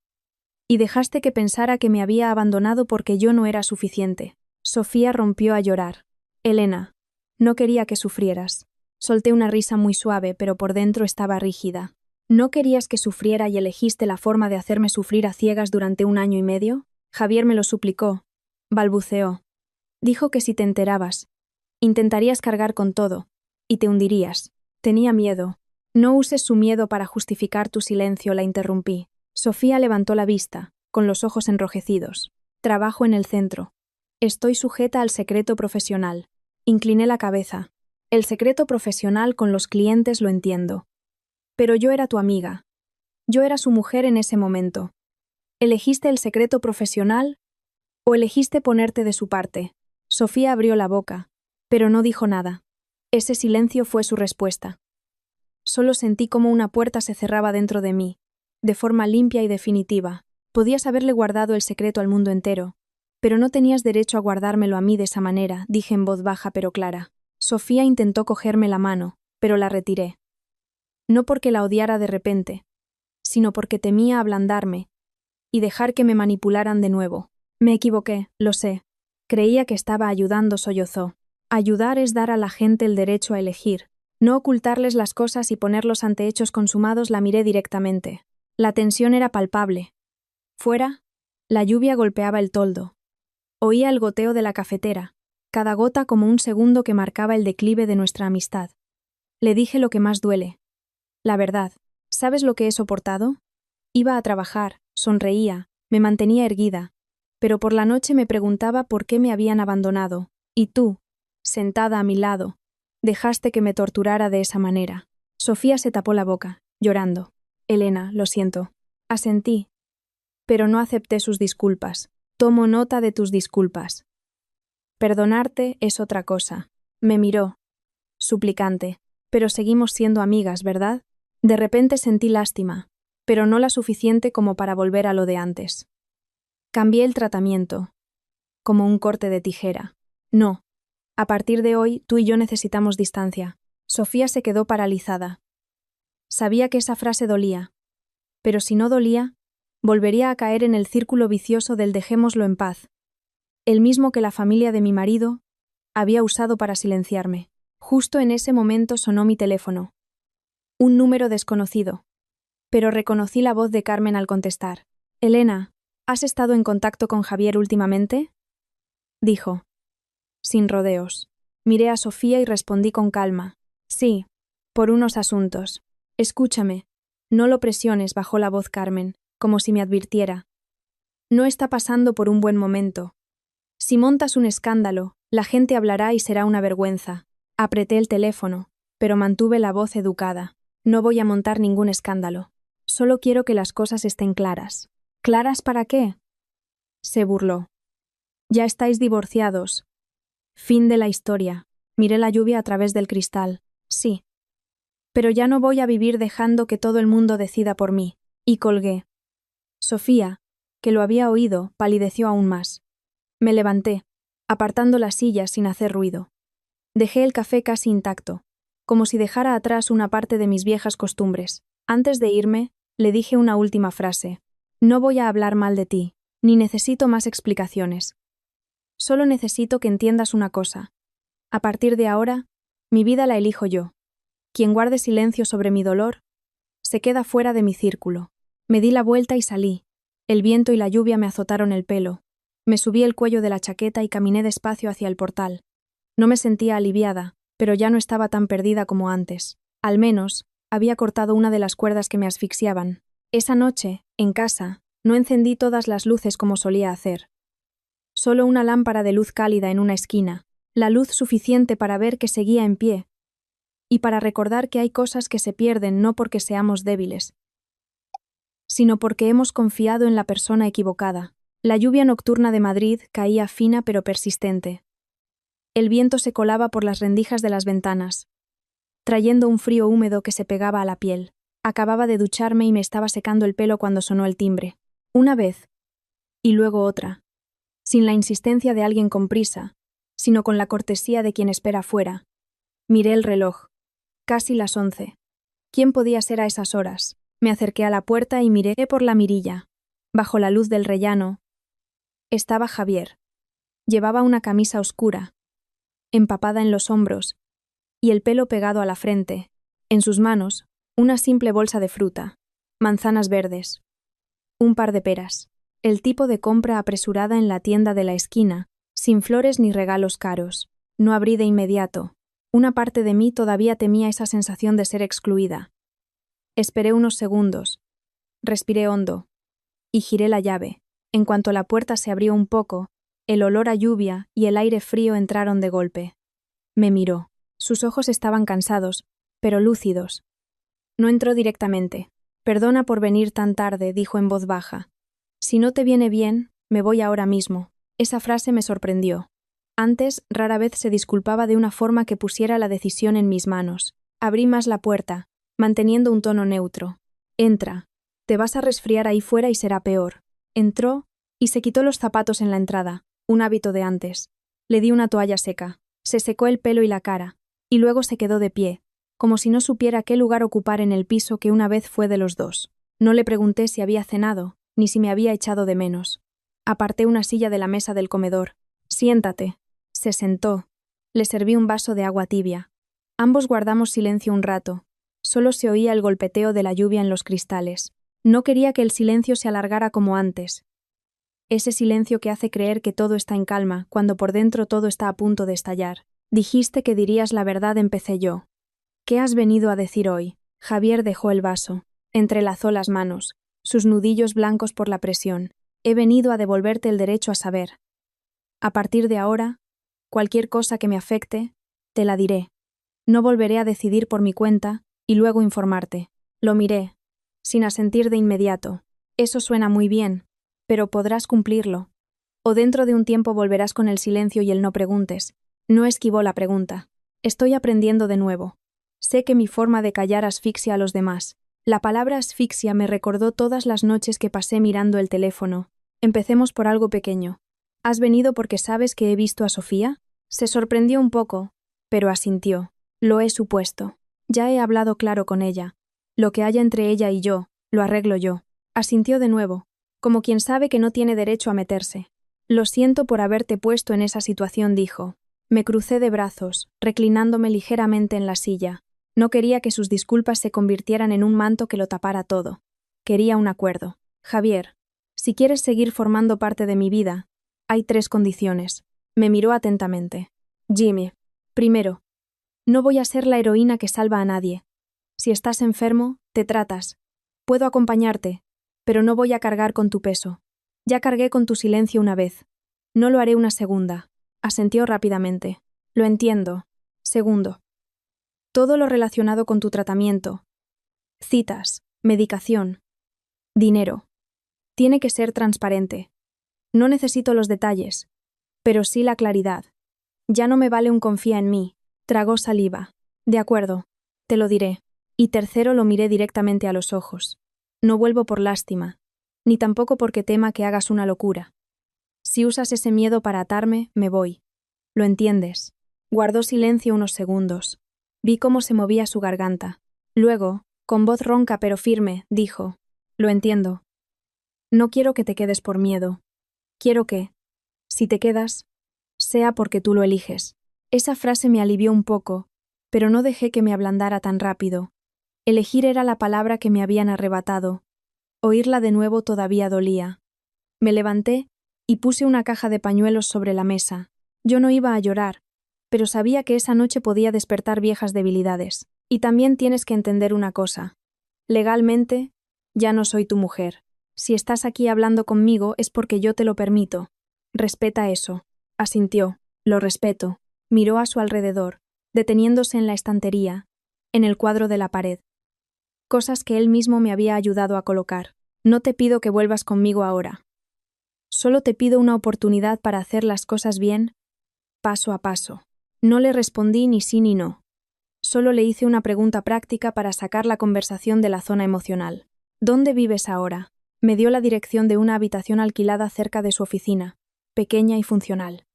Y dejaste que pensara que me había abandonado porque yo no era suficiente. Sofía rompió a llorar. Elena, no quería que sufrieras. Solté una risa muy suave, pero por dentro estaba rígida. ¿No querías que sufriera y elegiste la forma de hacerme sufrir a ciegas durante 1 año y medio? Javier me lo suplicó. Balbuceó. Dijo que si te enterabas, intentarías cargar con todo, y te hundirías. Tenía miedo. No uses su miedo para justificar tu silencio, la interrumpí. Sofía levantó la vista, con los ojos enrojecidos. Trabajo en el centro. Estoy sujeta al secreto profesional. Incliné la cabeza. El secreto profesional con los clientes lo entiendo. Pero yo era tu amiga. Yo era su mujer en ese momento. ¿Elegiste el secreto profesional o elegiste ponerte de su parte? Sofía abrió la boca, pero no dijo nada. Ese silencio fue su respuesta. Solo sentí como una puerta se cerraba dentro de mí, de forma limpia y definitiva. Podías haberle guardado el secreto al mundo entero, pero no tenías derecho a guardármelo a mí de esa manera, dije en voz baja pero clara. Sofía intentó cogerme la mano, pero la retiré. No porque la odiara de repente, sino porque temía ablandarme y dejar que me manipularan de nuevo. Me equivoqué, lo sé. Creía que estaba ayudando, sollozó. Ayudar es dar a la gente el derecho a elegir. No ocultarles las cosas y ponerlos ante hechos consumados. La miré directamente. La tensión era palpable. Fuera, la lluvia golpeaba el toldo. Oía el goteo de la cafetera, cada gota como un segundo que marcaba el declive de nuestra amistad. Le dije lo que más duele. La verdad, ¿sabes lo que he soportado? Iba a trabajar, sonreía, me mantenía erguida, pero por la noche me preguntaba por qué me habían abandonado, y tú, sentada a mi lado, dejaste que me torturara de esa manera. Sofía se tapó la boca, llorando. Elena, lo siento. Asentí, pero no acepté sus disculpas. Tomo nota de tus disculpas. Perdonarte es otra cosa. Me miró, suplicante. Pero seguimos siendo amigas, ¿verdad? De repente sentí lástima, pero no la suficiente como para volver a lo de antes. Cambié el tratamiento, como un corte de tijera. No. A partir de hoy, tú y yo necesitamos distancia. Sofía se quedó paralizada. Sabía que esa frase dolía, pero si no dolía, volvería a caer en el círculo vicioso del dejémoslo en paz, el mismo que la familia de mi marido había usado para silenciarme. Justo en ese momento sonó mi teléfono. Un número desconocido. Pero reconocí la voz de Carmen al contestar. Elena, ¿has estado en contacto con Javier últimamente? Dijo, sin rodeos. Miré a Sofía y respondí con calma. Sí, por unos asuntos. Escúchame. No lo presiones, bajó la voz Carmen, como si me advirtiera. No está pasando por un buen momento. Si montas un escándalo, la gente hablará y será una vergüenza. Apreté el teléfono, pero mantuve la voz educada. No voy a montar ningún escándalo. Solo quiero que las cosas estén claras. ¿Claras para qué? Se burló. Ya estáis divorciados. Fin de la historia. Miré la lluvia a través del cristal. Sí. Pero ya no voy a vivir dejando que todo el mundo decida por mí. Y colgué. Sofía, que lo había oído, palideció aún más. Me levanté, apartando la silla sin hacer ruido. Dejé el café casi intacto, como si dejara atrás una parte de mis viejas costumbres. Antes de irme, le dije una última frase. No voy a hablar mal de ti, ni necesito más explicaciones. Solo necesito que entiendas una cosa. A partir de ahora, mi vida la elijo yo. Quien guarde silencio sobre mi dolor, se queda fuera de mi círculo. Me di la vuelta y salí. El viento y la lluvia me azotaron el pelo. Me subí el cuello de la chaqueta y caminé despacio hacia el portal. No me sentía aliviada, pero ya no estaba tan perdida como antes. Al menos, había cortado una de las cuerdas que me asfixiaban. Esa noche, en casa, no encendí todas las luces como solía hacer. Solo una lámpara de luz cálida en una esquina, la luz suficiente para ver que seguía en pie, y para recordar que hay cosas que se pierden no porque seamos débiles, sino porque hemos confiado en la persona equivocada. La lluvia nocturna de Madrid caía fina pero persistente. El viento se colaba por las rendijas de las ventanas, trayendo un frío húmedo que se pegaba a la piel. Acababa de ducharme y me estaba secando el pelo cuando sonó el timbre. Una vez, y luego otra, sin la insistencia de alguien con prisa, sino con la cortesía de quien espera fuera. Miré el reloj. Casi las 11. ¿Quién podía ser a esas horas? Me acerqué a la puerta y miré por la mirilla. Bajo la luz del rellano estaba Javier. Llevaba una camisa oscura, empapada en los hombros, y el pelo pegado a la frente. En sus manos, una simple bolsa de fruta, manzanas verdes, un par de peras. El tipo de compra apresurada en la tienda de la esquina, sin flores ni regalos caros. No abrí de inmediato. Una parte de mí todavía temía esa sensación de ser excluida. Esperé unos segundos. Respiré hondo. Y giré la llave. En cuanto la puerta se abrió un poco, el olor a lluvia y el aire frío entraron de golpe. Me miró. Sus ojos estaban cansados, pero lúcidos. No entró directamente. Perdona por venir tan tarde, dijo en voz baja. Si no te viene bien, me voy ahora mismo. Esa frase me sorprendió. Antes, rara vez se disculpaba de una forma que pusiera la decisión en mis manos. Abrí más la puerta, manteniendo un tono neutro. Entra. Te vas a resfriar ahí fuera y será peor. Entró y se quitó los zapatos en la entrada, un hábito de antes. Le di una toalla seca. Se secó el pelo y la cara, y luego se quedó de pie, como si no supiera qué lugar ocupar en el piso que una vez fue de los dos. No le pregunté si había cenado, ni si me había echado de menos. Aparté una silla de la mesa del comedor. Siéntate. Se sentó. Le serví un vaso de agua tibia. Ambos guardamos silencio un rato. Solo se oía el golpeteo de la lluvia en los cristales. No quería que el silencio se alargara como antes. Ese silencio que hace creer que todo está en calma, cuando por dentro todo está a punto de estallar. Dijiste que dirías la verdad, empecé yo. ¿Qué has venido a decir hoy? Javier dejó el vaso. Entrelazó las manos, sus nudillos blancos por la presión. He venido a devolverte el derecho a saber. A partir de ahora, cualquier cosa que me afecte, te la diré. No volveré a decidir por mi cuenta y luego informarte. Lo miré, sin asentir de inmediato. Eso suena muy bien, pero podrás cumplirlo. O dentro de un tiempo volverás con el silencio y el no preguntes. No esquivó la pregunta. Estoy aprendiendo de nuevo. Sé que mi forma de callar asfixia a los demás. La palabra asfixia me recordó todas las noches que pasé mirando el teléfono. Empecemos por algo pequeño. ¿Has venido porque sabes que he visto a Sofía? Se sorprendió un poco, pero asintió. Lo he supuesto. Ya he hablado claro con ella. Lo que haya entre ella y yo, lo arreglo yo. Asintió de nuevo, como quien sabe que no tiene derecho a meterse. Lo siento por haberte puesto en esa situación, dijo. Me crucé de brazos, reclinándome ligeramente en la silla. No quería que sus disculpas se convirtieran en un manto que lo tapara todo. Quería un acuerdo. Javier, si quieres seguir formando parte de mi vida, hay 3 condiciones. Me miró atentamente. Jimmy, primero, no voy a ser la heroína que salva a nadie. Si estás enfermo, te tratas. Puedo acompañarte, pero no voy a cargar con tu peso. Ya cargué con tu silencio una vez. No lo haré una segunda. Asintió rápidamente. Lo entiendo. Segundo, todo lo relacionado con tu tratamiento. Citas, medicación, dinero. Tiene que ser transparente. No necesito los detalles, pero sí la claridad. Ya no me vale un confía en mí. Tragó saliva. De acuerdo, te lo diré. Y tercero, lo miré directamente a los ojos. No vuelvo por lástima, ni tampoco porque tema que hagas una locura. Si usas ese miedo para atarme, me voy. ¿Lo entiendes? Guardó silencio unos segundos. Vi cómo se movía su garganta. Luego, con voz ronca pero firme, dijo: Lo entiendo. No quiero que te quedes por miedo. Quiero que, si te quedas, sea porque tú lo eliges. Esa frase me alivió un poco, pero no dejé que me ablandara tan rápido. Elegir era la palabra que me habían arrebatado. Oírla de nuevo todavía dolía. Me levanté y puse una caja de pañuelos sobre la mesa. Yo no iba a llorar, pero sabía que esa noche podía despertar viejas debilidades. Y también tienes que entender una cosa. Legalmente, ya no soy tu mujer. Si estás aquí hablando conmigo es porque yo te lo permito. Respeta eso. Asintió. Lo respeto. Miró a su alrededor, deteniéndose en la estantería, en el cuadro de la pared. Cosas que él mismo me había ayudado a colocar. No te pido que vuelvas conmigo ahora. Solo te pido una oportunidad para hacer las cosas bien, paso a paso. No le respondí ni sí ni no. Solo le hice una pregunta práctica para sacar la conversación de la zona emocional. ¿Dónde vives ahora? Me dio la dirección de una habitación alquilada cerca de su oficina, pequeña y funcional.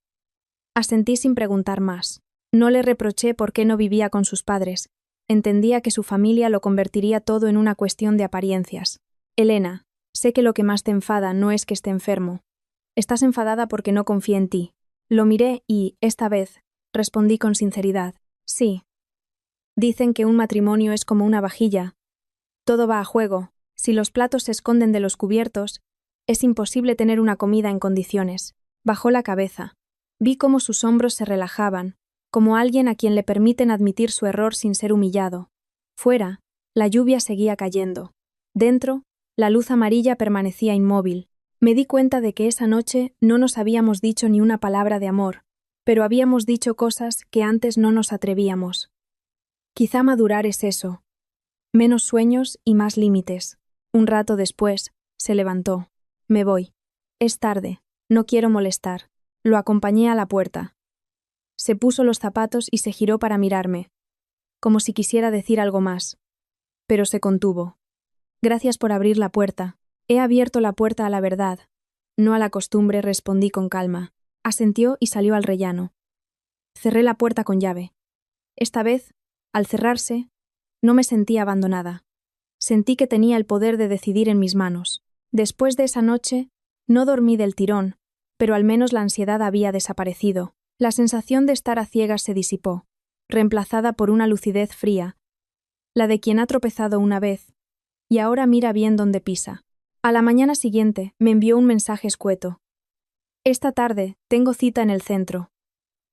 Asentí sin preguntar más. No le reproché por qué no vivía con sus padres. Entendía que su familia lo convertiría todo en una cuestión de apariencias. Elena, sé que lo que más te enfada no es que esté enfermo. Estás enfadada porque no confía en ti. Lo miré y, esta vez, respondí con sinceridad. Sí. Dicen que un matrimonio es como una vajilla. Todo va a juego. Si los platos se esconden de los cubiertos, es imposible tener una comida en condiciones. Bajó la cabeza. Vi cómo sus hombros se relajaban, como alguien a quien le permiten admitir su error sin ser humillado. Fuera, la lluvia seguía cayendo. Dentro, la luz amarilla permanecía inmóvil. Me di cuenta de que esa noche no nos habíamos dicho ni una palabra de amor, pero habíamos dicho cosas que antes no nos atrevíamos. Quizá madurar es eso. Menos sueños y más límites. Un rato después, se levantó. Me voy. Es tarde. No quiero molestar. Lo acompañé a la puerta. Se puso los zapatos y se giró para mirarme, como si quisiera decir algo más. Pero se contuvo. Gracias por abrir la puerta. He abierto la puerta a la verdad. No a la costumbre, respondí con calma. Asintió y salió al rellano. Cerré la puerta con llave. Esta vez, al cerrarse, no me sentí abandonada. Sentí que tenía el poder de decidir en mis manos. Después de esa noche, no dormí del tirón, pero al menos la ansiedad había desaparecido. La sensación de estar a ciegas se disipó, reemplazada por una lucidez fría, la de quien ha tropezado una vez, y ahora mira bien dónde pisa. A la mañana siguiente me envió un mensaje escueto. Esta tarde tengo cita en el centro.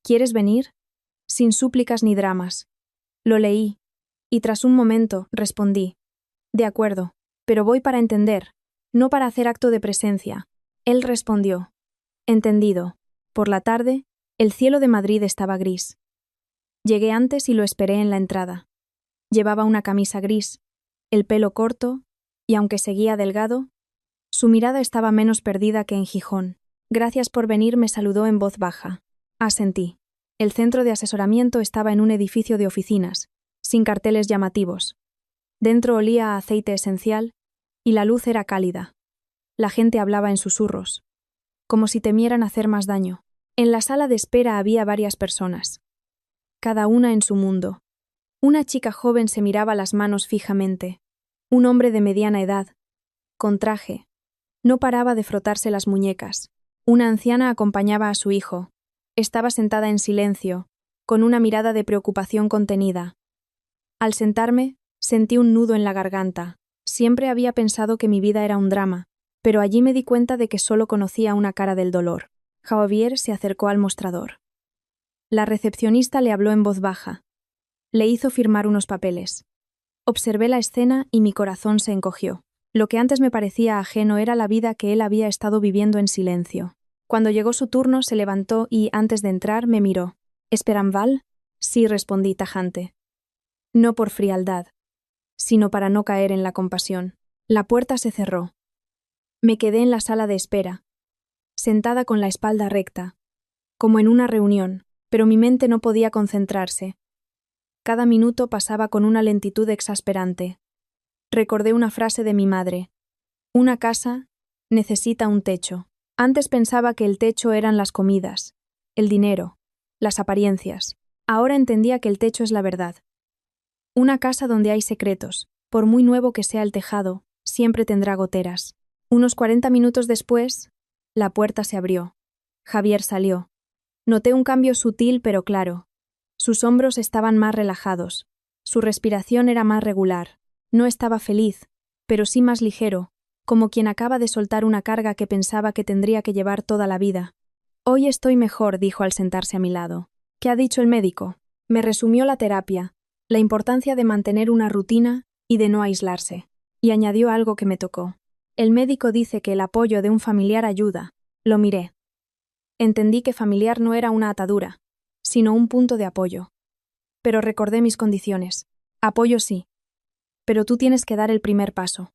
¿Quieres venir? Sin súplicas ni dramas. Lo leí, y tras un momento respondí. De acuerdo, pero voy para entender, no para hacer acto de presencia. Él respondió. Entendido. Por la tarde, el cielo de Madrid estaba gris. Llegué antes y lo esperé en la entrada. Llevaba una camisa gris, el pelo corto, y aunque seguía delgado, su mirada estaba menos perdida que en Gijón. Gracias por venir, me saludó en voz baja. Asentí. El centro de asesoramiento estaba en un edificio de oficinas, sin carteles llamativos. Dentro olía a aceite esencial, y la luz era cálida. La gente hablaba en susurros, como si temieran hacer más daño. En la sala de espera había varias personas, cada una en su mundo. Una chica joven se miraba las manos fijamente. Un hombre de mediana edad, con traje, no paraba de frotarse las muñecas. Una anciana acompañaba a su hijo. Estaba sentada en silencio, con una mirada de preocupación contenida. Al sentarme, sentí un nudo en la garganta. Siempre había pensado que mi vida era un drama, pero allí me di cuenta de que solo conocía una cara del dolor. Javier se acercó al mostrador. La recepcionista le habló en voz baja. Le hizo firmar unos papeles. Observé la escena y mi corazón se encogió. Lo que antes me parecía ajeno era la vida que él había estado viviendo en silencio. Cuando llegó su turno, se levantó y, antes de entrar, me miró. ¿Esperan Val? Sí, respondí tajante. No por frialdad, sino para no caer en la compasión. La puerta se cerró. Me quedé en la sala de espera, sentada con la espalda recta, como en una reunión, pero mi mente no podía concentrarse. Cada minuto pasaba con una lentitud exasperante. Recordé una frase de mi madre. Una casa necesita un techo. Antes pensaba que el techo eran las comidas, el dinero, las apariencias. Ahora entendía que el techo es la verdad. Una casa donde hay secretos, por muy nuevo que sea el tejado, siempre tendrá goteras. Unos 40 minutos después, la puerta se abrió. Javier salió. Noté un cambio sutil pero claro. Sus hombros estaban más relajados. Su respiración era más regular. No estaba feliz, pero sí más ligero, como quien acaba de soltar una carga que pensaba que tendría que llevar toda la vida. Hoy estoy mejor, dijo al sentarse a mi lado. ¿Qué ha dicho el médico? Me resumió la terapia, la importancia de mantener una rutina y de no aislarse. Y añadió algo que me tocó. El médico dice que el apoyo de un familiar ayuda. Lo miré. Entendí que familiar no era una atadura, sino un punto de apoyo. Pero recordé mis condiciones. Apoyo sí. Pero tú tienes que dar el primer paso.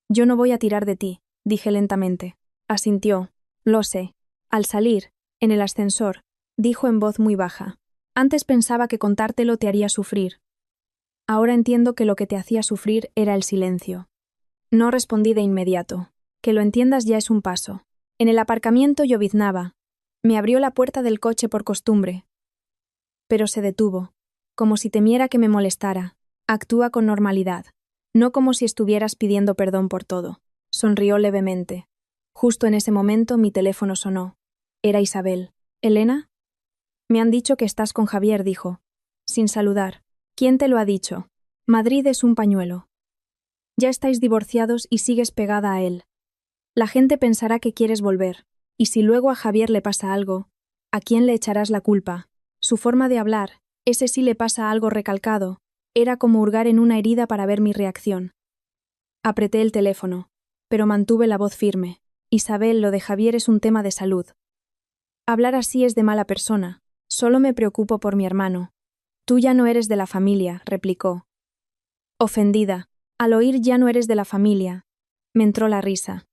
Yo no voy a tirar de ti, dije lentamente. Asintió. Lo sé. Al salir, en el ascensor, dijo en voz muy baja. Antes pensaba que contártelo te haría sufrir. Ahora entiendo que lo que te hacía sufrir era el silencio. No respondí de inmediato. Que lo entiendas ya es un paso. En el aparcamiento lloviznaba. Me abrió la puerta del coche por costumbre. Pero se detuvo, como si temiera que me molestara. Actúa con normalidad, no como si estuvieras pidiendo perdón por todo. Sonrió levemente. Justo en ese momento mi teléfono sonó. Era Isabel. ¿Elena? Me han dicho que estás con Javier, dijo, sin saludar. ¿Quién te lo ha dicho? Madrid es un pañuelo. Ya estáis divorciados y sigues pegada a él. La gente pensará que quieres volver, y si luego a Javier le pasa algo, ¿a quién le echarás la culpa? Su forma de hablar, ese sí le pasa algo recalcado, era como hurgar en una herida para ver mi reacción. Apreté el teléfono, pero mantuve la voz firme. Isabel, lo de Javier es un tema de salud. Hablar así es de mala persona. Solo me preocupo por mi hermano. Tú ya no eres de la familia, replicó. Ofendida, al oír ya no eres de la familia, me entró la risa.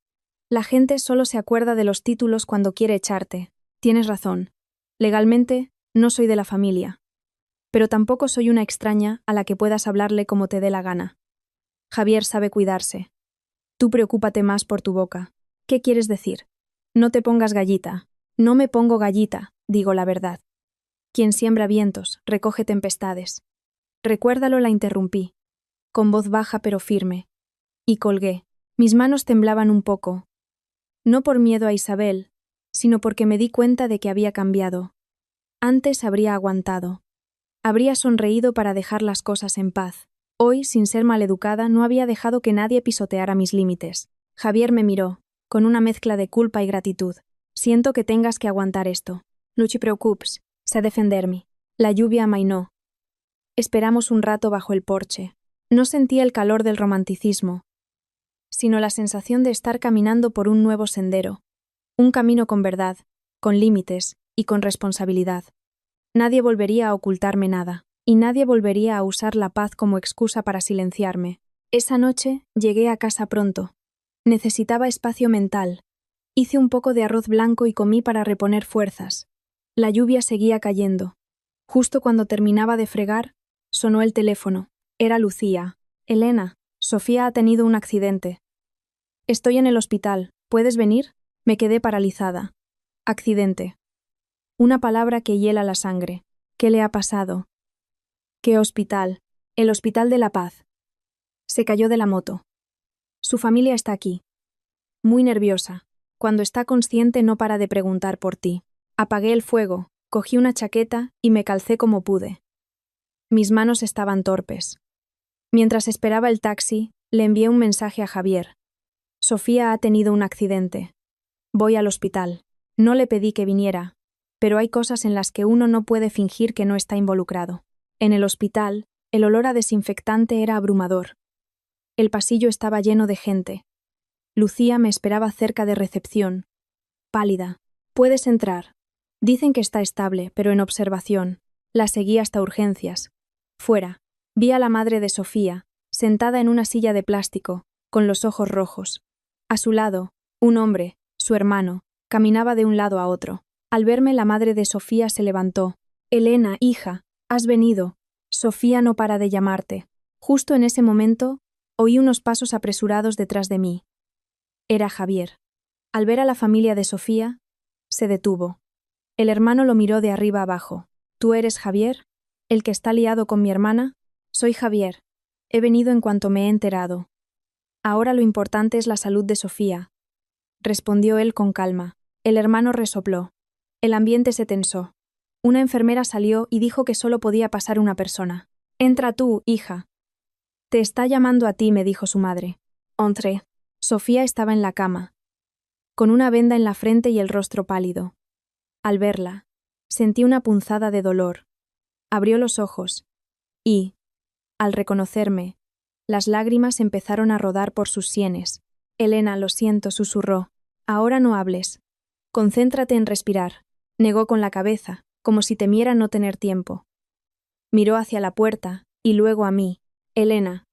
La gente solo se acuerda de los títulos cuando quiere echarte. Tienes razón. Legalmente, No soy de la familia. Pero tampoco soy una extraña a la que puedas hablarle como te dé la gana. Javier sabe cuidarse. Tú preocúpate más por tu boca. ¿Qué quieres decir? No te pongas gallita. No me pongo gallita, digo la verdad. Quien siembra vientos, recoge tempestades. Recuérdalo, la interrumpí, con voz baja pero firme. Y colgué. Mis manos temblaban un poco. No por miedo a Isabel, sino porque me di cuenta de que había cambiado. Antes habría aguantado. Habría sonreído para dejar las cosas en paz. Hoy, sin ser maleducada, no había dejado que nadie pisoteara mis límites. Javier me miró, con una mezcla de culpa y gratitud. Siento que tengas que aguantar esto. No te preocupes, sé defenderme. La lluvia amainó. Esperamos un rato bajo el porche. No sentía el calor del romanticismo, sino la sensación de estar caminando por un nuevo sendero. Un camino con verdad, con límites y con responsabilidad. Nadie volvería a ocultarme nada, y nadie volvería a usar la paz como excusa para silenciarme. Esa noche llegué a casa pronto. Necesitaba espacio mental. Hice un poco de arroz blanco y comí para reponer fuerzas. La lluvia seguía cayendo. Justo cuando terminaba de fregar, sonó el teléfono. Era Lucía. Elena, Sofía ha tenido un accidente. Estoy en el hospital. ¿Puedes venir? Me quedé paralizada. Accidente. Una palabra que hiela la sangre. ¿Qué le ha pasado? ¿Qué hospital? El Hospital de la Paz. Se cayó de la moto. Su familia está aquí. Muy nerviosa. Cuando está consciente no para de preguntar por ti. Apagué el fuego, cogí una chaqueta y me calcé como pude. Mis manos estaban torpes. Mientras esperaba el taxi, le envié un mensaje a Javier. Sofía ha tenido un accidente. Voy al hospital. No le pedí que viniera, pero hay cosas en las que uno no puede fingir que no está involucrado. En el hospital, el olor a desinfectante era abrumador. El pasillo estaba lleno de gente. Lucía me esperaba cerca de recepción. Pálida. Puedes entrar. Dicen que está estable, pero en observación. La seguí hasta urgencias. Fuera. Vi a la madre de Sofía, sentada en una silla de plástico, con los ojos rojos. A su lado, un hombre, su hermano, caminaba de un lado a otro. Al verme, la madre de Sofía se levantó. Elena, hija, has venido. Sofía no para de llamarte. Justo en ese momento, oí unos pasos apresurados detrás de mí. Era Javier. Al ver a la familia de Sofía, se detuvo. El hermano lo miró de arriba abajo. ¿Tú eres Javier? ¿El que está liado con mi hermana? Soy Javier. He venido en cuanto me he enterado. Ahora lo importante es la salud de Sofía, respondió él con calma. El hermano resopló. El ambiente se tensó. Una enfermera salió y dijo que solo podía pasar una persona. Entra tú, hija. Te está llamando a ti, me dijo su madre. Entré. Sofía estaba en la cama, con una venda en la frente y el rostro pálido. Al verla, sentí una punzada de dolor. Abrió los ojos y, al reconocerme, las lágrimas empezaron a rodar por sus sienes. Elena, lo siento, susurró. Ahora no hables. Concéntrate en respirar. Negó con la cabeza, como si temiera no tener tiempo. Miró hacia la puerta y luego a mí. Elena.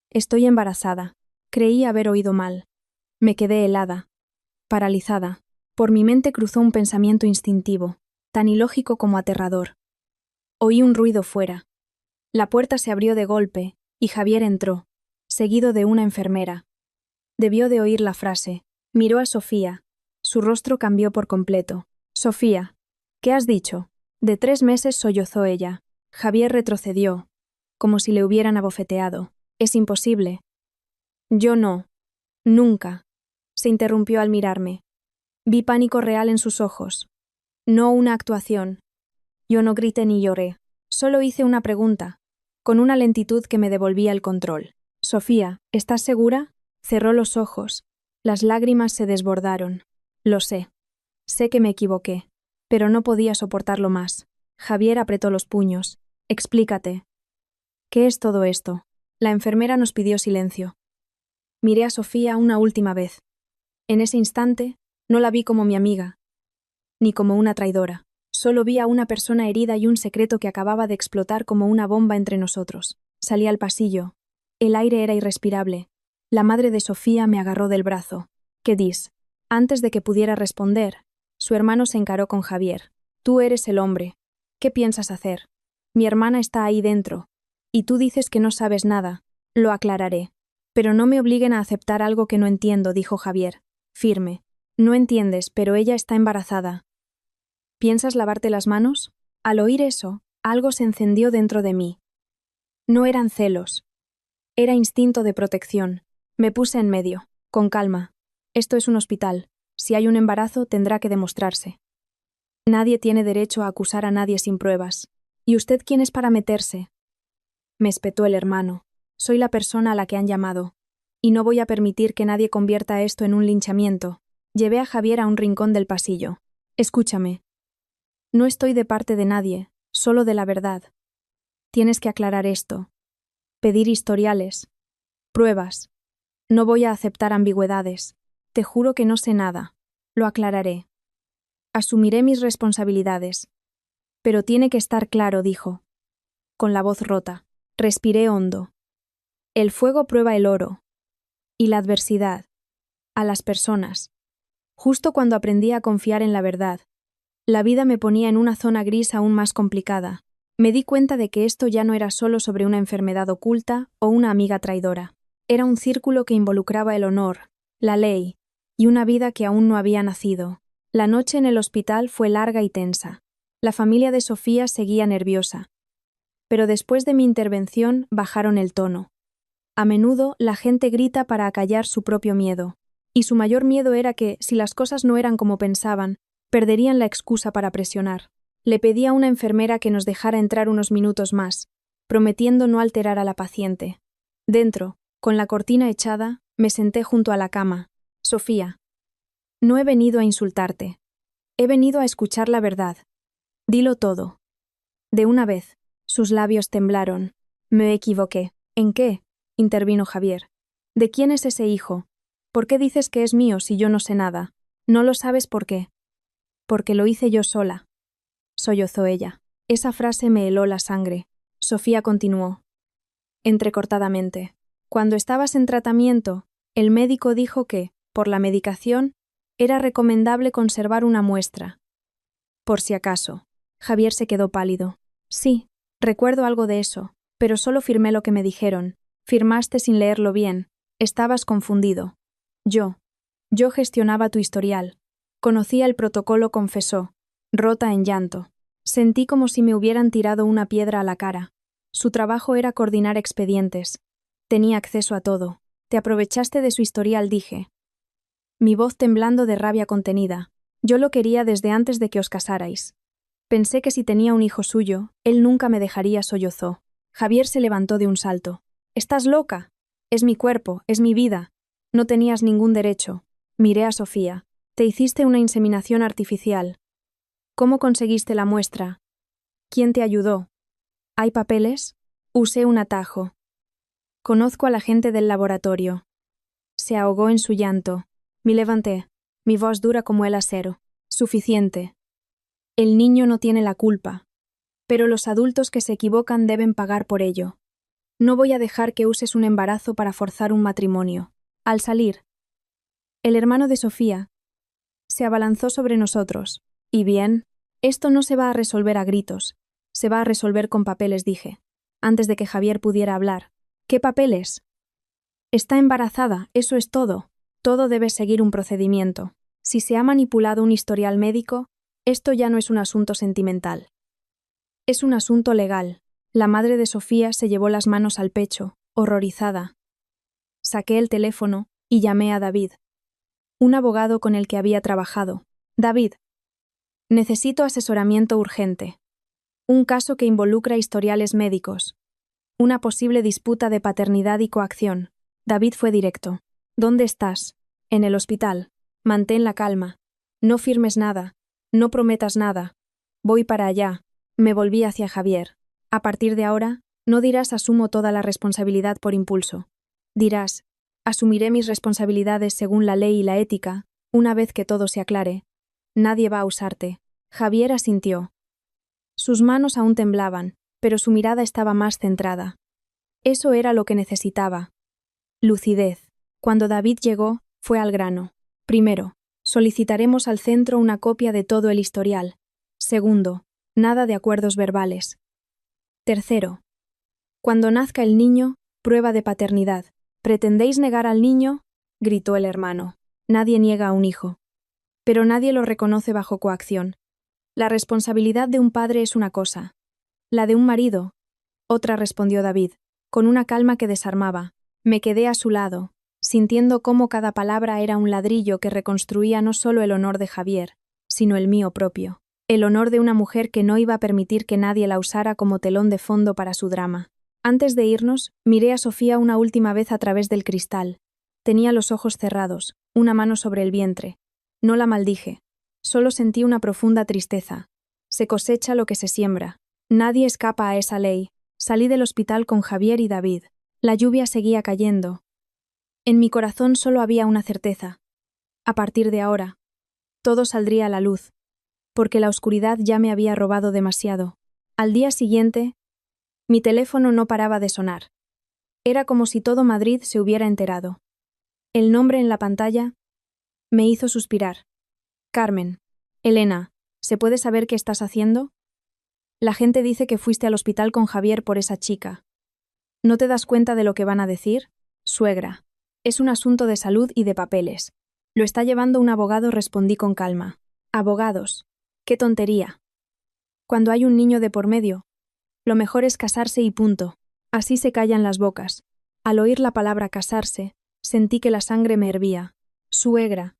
Estoy embarazada. Creí haber oído mal. Me quedé helada, paralizada. Por mi mente cruzó un pensamiento instintivo, tan ilógico como aterrador. Oí un ruido fuera. La puerta se abrió de golpe y Javier entró, seguido de una enfermera. Debió de oír la frase. Miró a Sofía. Su rostro cambió por completo. Sofía, ¿qué has dicho? De 3 meses, sollozó ella. Javier retrocedió, como si le hubieran abofeteado. Es imposible. Yo no. Nunca. Se interrumpió al mirarme. Vi pánico real en sus ojos. No una actuación. Yo no grité ni lloré. Solo hice una pregunta, con una lentitud que me devolvía el control. Sofía, ¿estás segura? Cerró los ojos. Las lágrimas se desbordaron. Lo sé. Sé que me equivoqué, pero no podía soportarlo más. Javier apretó los puños. Explícate. ¿Qué es todo esto? La enfermera nos pidió silencio. Miré a Sofía una última vez. En ese instante, no la vi como mi amiga, ni como una traidora. Solo vi a una persona herida y un secreto que acababa de explotar como una bomba entre nosotros. Salí al pasillo. El aire era irrespirable. La madre de Sofía me agarró del brazo. ¿Qué dis? Antes de que pudiera responder, su hermano se encaró con Javier. Tú eres el hombre. ¿Qué piensas hacer? Mi hermana está ahí dentro. Y tú dices que no sabes nada. Lo aclararé. Pero no me obliguen a aceptar algo que no entiendo, dijo Javier, firme. No entiendes, pero ella está embarazada. ¿Piensas lavarte las manos? Al oír eso, algo se encendió dentro de mí. No eran celos. Era instinto de protección. Me puse en medio. Con calma. Esto es un hospital. Si hay un embarazo, tendrá que demostrarse. Nadie tiene derecho a acusar a nadie sin pruebas. ¿Y usted quién es para meterse? Me espetó el hermano. Soy la persona a la que han llamado. Y no voy a permitir que nadie convierta esto en un linchamiento. Llevé a Javier a un rincón del pasillo. Escúchame. No estoy de parte de nadie, solo de la verdad. Tienes que aclarar esto. Pedir historiales. Pruebas. No voy a aceptar ambigüedades. Te juro que no sé nada. Lo aclararé. Asumiré mis responsabilidades. Pero tiene que estar claro, dijo. Con la voz rota. Respiré hondo. El fuego prueba el oro. Y la adversidad. A las personas. Justo cuando aprendí a confiar en la verdad, la vida me ponía en una zona gris aún más complicada. Me di cuenta de que esto ya no era solo sobre una enfermedad oculta o una amiga traidora. Era un círculo que involucraba el honor, la ley, y una vida que aún no había nacido. La noche en el hospital fue larga y tensa. La familia de Sofía seguía nerviosa. Pero después de mi intervención bajaron el tono. A menudo la gente grita para acallar su propio miedo. Y su mayor miedo era que, si las cosas no eran como pensaban, perderían la excusa para presionar. Le pedí a una enfermera que nos dejara entrar unos minutos más, prometiendo no alterar a la paciente. Dentro, con la cortina echada, me senté junto a la cama. Sofía. No he venido a insultarte. He venido a escuchar la verdad. Dilo todo. De una vez, sus labios temblaron. Me equivoqué. ¿En qué? Intervino Javier. ¿De quién es ese hijo? ¿Por qué dices que es mío si yo no sé nada? No lo sabes por qué. Porque lo hice yo sola. Sollozó ella. Esa frase me heló la sangre. Sofía continuó. Entrecortadamente. Cuando estabas en tratamiento, el médico dijo que, por la medicación, era recomendable conservar una muestra. Por si acaso. Javier se quedó pálido. Sí, recuerdo algo de eso, pero solo firmé lo que me dijeron. Firmaste sin leerlo bien. Estabas confundido. Yo gestionaba tu historial. Conocía el protocolo, confesó, rota en llanto. Sentí como si me hubieran tirado una piedra a la cara. Su trabajo era coordinar expedientes. Tenía acceso a todo. Te aprovechaste de su historial, dije. Mi voz temblando de rabia contenida. Yo lo quería desde antes de que os casarais. Pensé que si tenía un hijo suyo, él nunca me dejaría, sollozó. Javier se levantó de un salto. ¿Estás loca? Es mi cuerpo, es mi vida. No tenías ningún derecho. Miré a Sofía. Te hiciste una inseminación artificial. ¿Cómo conseguiste la muestra? ¿Quién te ayudó? ¿Hay papeles? Usé un atajo. Conozco a la gente del laboratorio. Se ahogó en su llanto. Me levanté, mi voz dura como el acero. Suficiente. El niño no tiene la culpa. Pero los adultos que se equivocan deben pagar por ello. No voy a dejar que uses un embarazo para forzar un matrimonio. Al salir, el hermano de Sofía se abalanzó sobre nosotros. Y bien, esto no se va a resolver a gritos. Se va a resolver con papeles, dije, antes de que Javier pudiera hablar. ¿Qué papeles? Está embarazada, eso es todo. Todo debe seguir un procedimiento. Si se ha manipulado un historial médico, esto ya no es un asunto sentimental. Es un asunto legal. La madre de Sofía se llevó las manos al pecho, horrorizada. Saqué el teléfono y llamé a David, un abogado con el que había trabajado. David, necesito asesoramiento urgente. Un caso que involucra historiales médicos. Una posible disputa de paternidad y coacción. David fue directo. ¿Dónde estás? En el hospital. Mantén la calma. No firmes nada. No prometas nada. Voy para allá. Me volví hacia Javier. A partir de ahora, no dirás asumo toda la responsabilidad por impulso. Dirás, asumiré mis responsabilidades según la ley y la ética, una vez que todo se aclare. Nadie va a usarte. Javier asintió. Sus manos aún temblaban, pero su mirada estaba más centrada. Eso era lo que necesitaba. Lucidez. Cuando David llegó, fue al grano. Primero, solicitaremos al centro una copia de todo el historial. Segundo, Nada de acuerdos verbales. Tercero. Cuando nazca el niño, prueba de paternidad. ¿Pretendéis negar al niño? Gritó el hermano. Nadie niega a un hijo. Pero nadie lo reconoce bajo coacción. La responsabilidad de un padre es una cosa. La de un marido, otra, respondió David, con una calma que desarmaba. Me quedé a su lado, sintiendo cómo cada palabra era un ladrillo que reconstruía no solo el honor de Javier, sino el mío propio, el honor de una mujer que no iba a permitir que nadie la usara como telón de fondo para su drama. Antes de irnos, miré a Sofía una última vez a través del cristal. Tenía los ojos cerrados, una mano sobre el vientre. No la maldije. Solo sentí una profunda tristeza. Se cosecha lo que se siembra. Nadie escapa a esa ley. Salí del hospital con Javier y David. La lluvia seguía cayendo. En mi corazón solo había una certeza. A partir de ahora, todo saldría a la luz, porque la oscuridad ya me había robado demasiado. Al día siguiente, mi teléfono no paraba de sonar. Era como si todo Madrid se hubiera enterado. El nombre en la pantalla me hizo suspirar. Carmen. Elena, ¿se puede saber qué estás haciendo? La gente dice que fuiste al hospital con Javier por esa chica. ¿No te das cuenta de lo que van a decir? Suegra. Es un asunto de salud y de papeles. Lo está llevando un abogado, respondí con calma. Abogados. ¡Qué tontería! Cuando hay un niño de por medio, lo mejor es casarse y punto. Así se callan las bocas. Al oír la palabra casarse, sentí que la sangre me hervía. Suegra.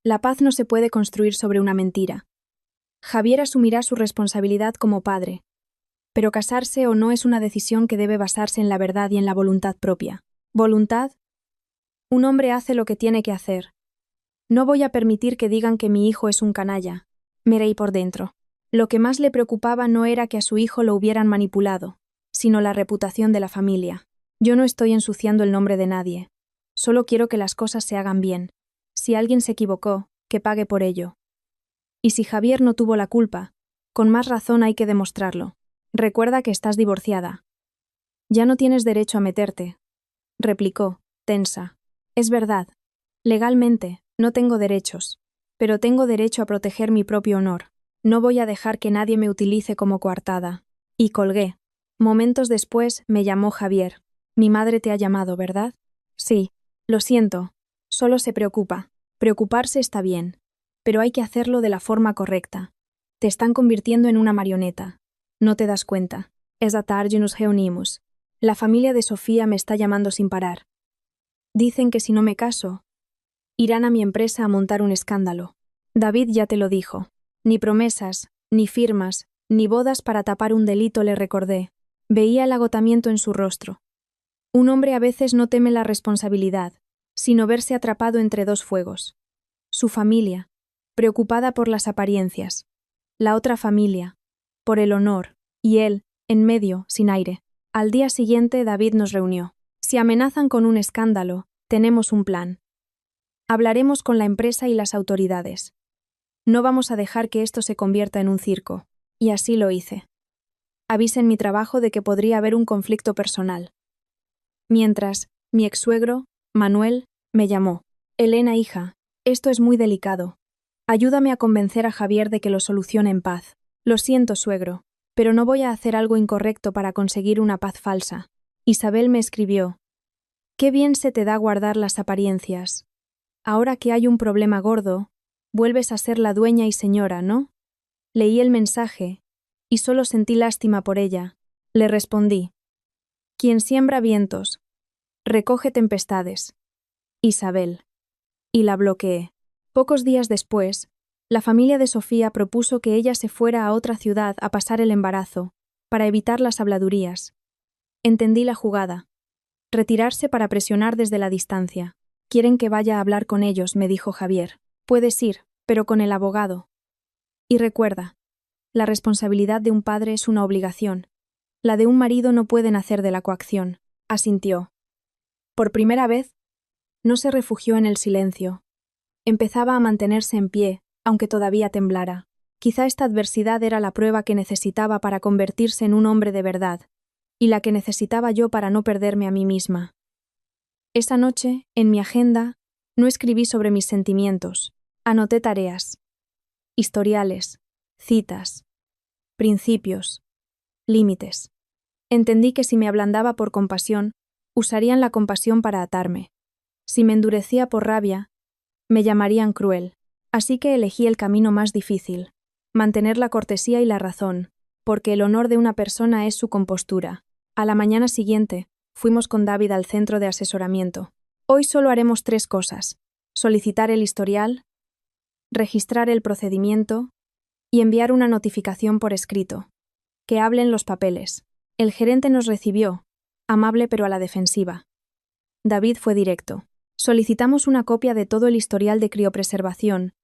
La paz no se puede construir sobre una mentira. Javier asumirá su responsabilidad como padre. Pero casarse o no es una decisión que debe basarse en la verdad y en la voluntad propia. ¿Voluntad? Un hombre hace lo que tiene que hacer. No voy a permitir que digan que mi hijo es un canalla. Me reí por dentro. Lo que más le preocupaba no era que a su hijo lo hubieran manipulado, sino la reputación de la familia. Yo no estoy ensuciando el nombre de nadie. Solo quiero que las cosas se hagan bien. Si alguien se equivocó, que pague por ello. Y si Javier no tuvo la culpa, con más razón hay que demostrarlo. Recuerda que estás divorciada. Ya no tienes derecho a meterte, replicó, tensa. Es verdad. Legalmente, no tengo derechos, pero tengo derecho a proteger mi propio honor. No voy a dejar que nadie me utilice como coartada. Y colgué. Momentos después me llamó Javier. Mi madre te ha llamado, ¿verdad? Sí. Lo siento. Solo se preocupa. Preocuparse está bien, pero hay que hacerlo de la forma correcta. Te están convirtiendo en una marioneta. No te das cuenta. Esa tarde nos reunimos. La familia de Sofía me está llamando sin parar. Dicen que si no me caso, irán a mi empresa a montar un escándalo. David ya te lo dijo. Ni promesas, ni firmas, ni bodas para tapar un delito, le recordé. Veía el agotamiento en su rostro. Un hombre a veces no teme la responsabilidad, sino verse atrapado entre dos fuegos. Su familia, preocupada por las apariencias. La otra familia, por el honor, y él, en medio, sin aire. Al día siguiente David nos reunió. Si amenazan con un escándalo, tenemos un plan. Hablaremos con la empresa y las autoridades. No vamos a dejar que esto se convierta en un circo. Y así lo hice. Avisé en mi trabajo de que podría haber un conflicto personal. Mientras, mi ex-suegro, Manuel, me llamó. Elena, hija, esto es muy delicado. Ayúdame a convencer a Javier de que lo solucione en paz. Lo siento, suegro, pero no voy a hacer algo incorrecto para conseguir una paz falsa. Isabel me escribió. Qué bien se te da guardar las apariencias. Ahora que hay un problema gordo, vuelves a ser la dueña y señora, ¿no? Leí el mensaje, y solo sentí lástima por ella. Le respondí. Quien siembra vientos, recoge tempestades. Isabel. Y la bloqueé. Pocos días después, la familia de Sofía propuso que ella se fuera a otra ciudad a pasar el embarazo, para evitar las habladurías. Entendí la jugada. Retirarse para presionar desde la distancia. Quieren que vaya a hablar con ellos, me dijo Javier. Puedes ir, pero con el abogado. Y recuerda, la responsabilidad de un padre es una obligación. La de un marido no puede nacer de la coacción. Asintió. Por primera vez, no se refugió en el silencio. Empezaba a mantenerse en pie, aunque todavía temblara. Quizá esta adversidad era la prueba que necesitaba para convertirse en un hombre de verdad, y la que necesitaba yo para no perderme a mí misma. Esa noche, en mi agenda, no escribí sobre mis sentimientos. Anoté tareas, historiales, citas. principios, límites. Entendí que si me ablandaba por compasión, usarían la compasión para atarme. Si me endurecía por rabia, me llamarían cruel. Así que elegí el camino más difícil, mantener la cortesía y la razón, porque el honor de una persona es su compostura. A la mañana siguiente, fuimos con David al centro de asesoramiento. Hoy solo haremos 3 cosas: solicitar el historial, registrar el procedimiento y enviar una notificación por escrito. Que hablen los papeles. El gerente nos recibió, amable pero a la defensiva. David fue directo. Solicitamos una copia de todo el historial de criopreservación,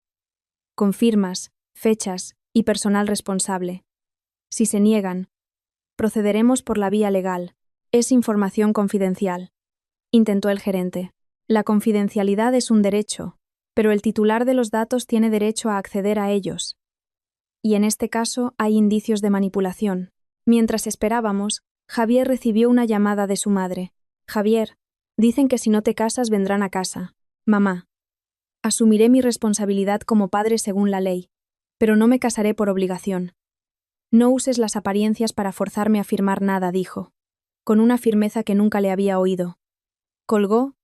con firmas, fechas y personal responsable. Si se niegan, procederemos por la vía legal. Es información confidencial. Intentó el gerente. La confidencialidad es un derecho, pero el titular de los datos tiene derecho a acceder a ellos. Y en este caso hay indicios de manipulación. Mientras esperábamos, Javier recibió una llamada de su madre. Javier, dicen que si no te casas vendrán a casa. Mamá. Asumiré mi responsabilidad como padre según la ley, pero no me casaré por obligación. No uses las apariencias para forzarme a firmar nada, dijo, con una firmeza que nunca le había oído. Colgó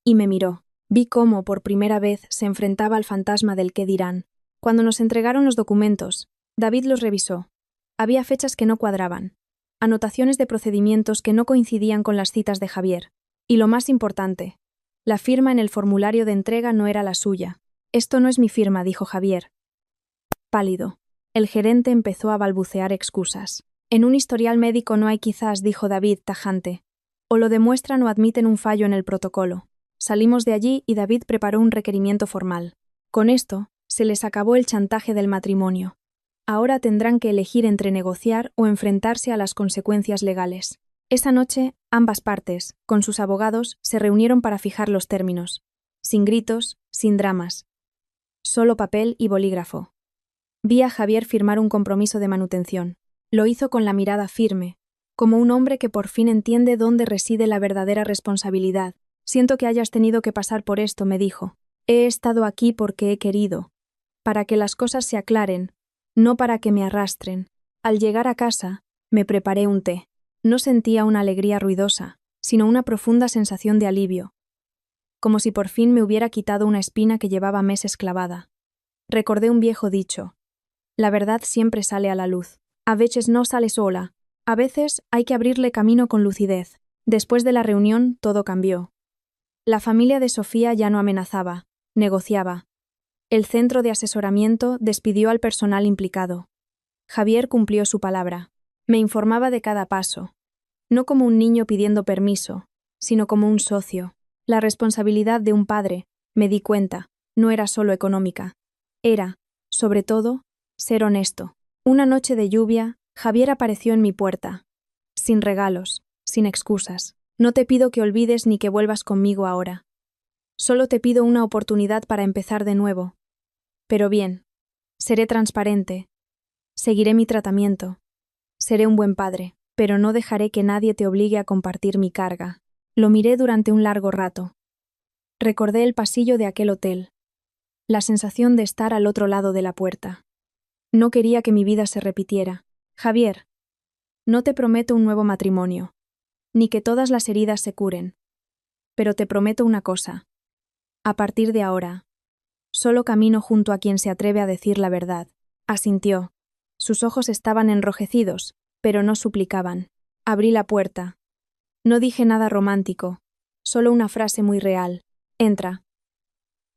y me miró. Vi cómo, por primera vez, se enfrentaba al fantasma del qué dirán. Cuando nos entregaron los documentos, David los revisó. Había fechas que no cuadraban, anotaciones de procedimientos que no coincidían con las citas de Javier. Y lo más importante, la firma en el formulario de entrega no era la suya. Esto no es mi firma, dijo Javier. Pálido. El gerente empezó a balbucear excusas. En un historial médico no hay quizás, dijo David tajante. O lo demuestran o admiten un fallo en el protocolo. Salimos de allí y David preparó un requerimiento formal. Con esto, se les acabó el chantaje del matrimonio. Ahora tendrán que elegir entre negociar o enfrentarse a las consecuencias legales. Esa noche, ambas partes, con sus abogados, se reunieron para fijar los términos. Sin gritos, sin dramas. Solo papel y bolígrafo. Vi a Javier firmar un compromiso de manutención. Lo hizo con la mirada firme, como un hombre que por fin entiende dónde reside la verdadera responsabilidad. Siento que hayas tenido que pasar por esto, me dijo. He estado aquí porque he querido, para que las cosas se aclaren, no para que me arrastren. Al llegar a casa, me preparé un té. No sentía una alegría ruidosa, sino una profunda sensación de alivio, como si por fin me hubiera quitado una espina que llevaba meses clavada. Recordé un viejo dicho: la verdad siempre sale a la luz. A veces no sale sola, a veces hay que abrirle camino con lucidez. Después de la reunión, todo cambió. La familia de Sofía ya no amenazaba, negociaba. El centro de asesoramiento despidió al personal implicado. Javier cumplió su palabra. Me informaba de cada paso, no como un niño pidiendo permiso, sino como un socio. La responsabilidad de un padre, me di cuenta, no era solo económica. Era, sobre todo, ser honesto. Una noche de lluvia, Javier apareció en mi puerta. Sin regalos, sin excusas. No te pido que olvides ni que vuelvas conmigo ahora. Solo te pido una oportunidad para empezar de nuevo. Pero bien, seré transparente. Seguiré mi tratamiento. Seré un buen padre, pero no dejaré que nadie te obligue a compartir mi carga. Lo miré durante un largo rato. Recordé el pasillo de aquel hotel, la sensación de estar al otro lado de la puerta. No quería que mi vida se repitiera. Javier, no te prometo un nuevo matrimonio, ni que todas las heridas se curen. Pero te prometo una cosa. A partir de ahora, solo camino junto a quien se atreve a decir la verdad. Asintió. Sus ojos estaban enrojecidos, pero no suplicaban. Abrí la puerta. No dije nada romántico, solo una frase muy real. Entra.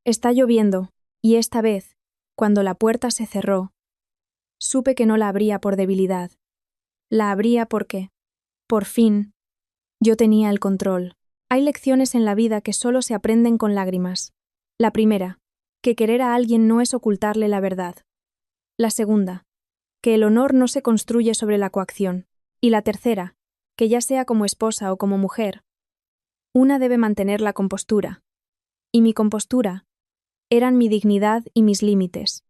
Está lloviendo, y esta vez, cuando la puerta se cerró, supe que no la abría por debilidad. La abría porque, por fin, yo tenía el control. Hay lecciones en la vida que solo se aprenden con lágrimas. La primera, que querer a alguien no es ocultarle la verdad. La segunda, que el honor no se construye sobre la coacción. Y la tercera, que ya sea como esposa o como mujer, una debe mantener la compostura. Y mi compostura eran mi dignidad y mis límites.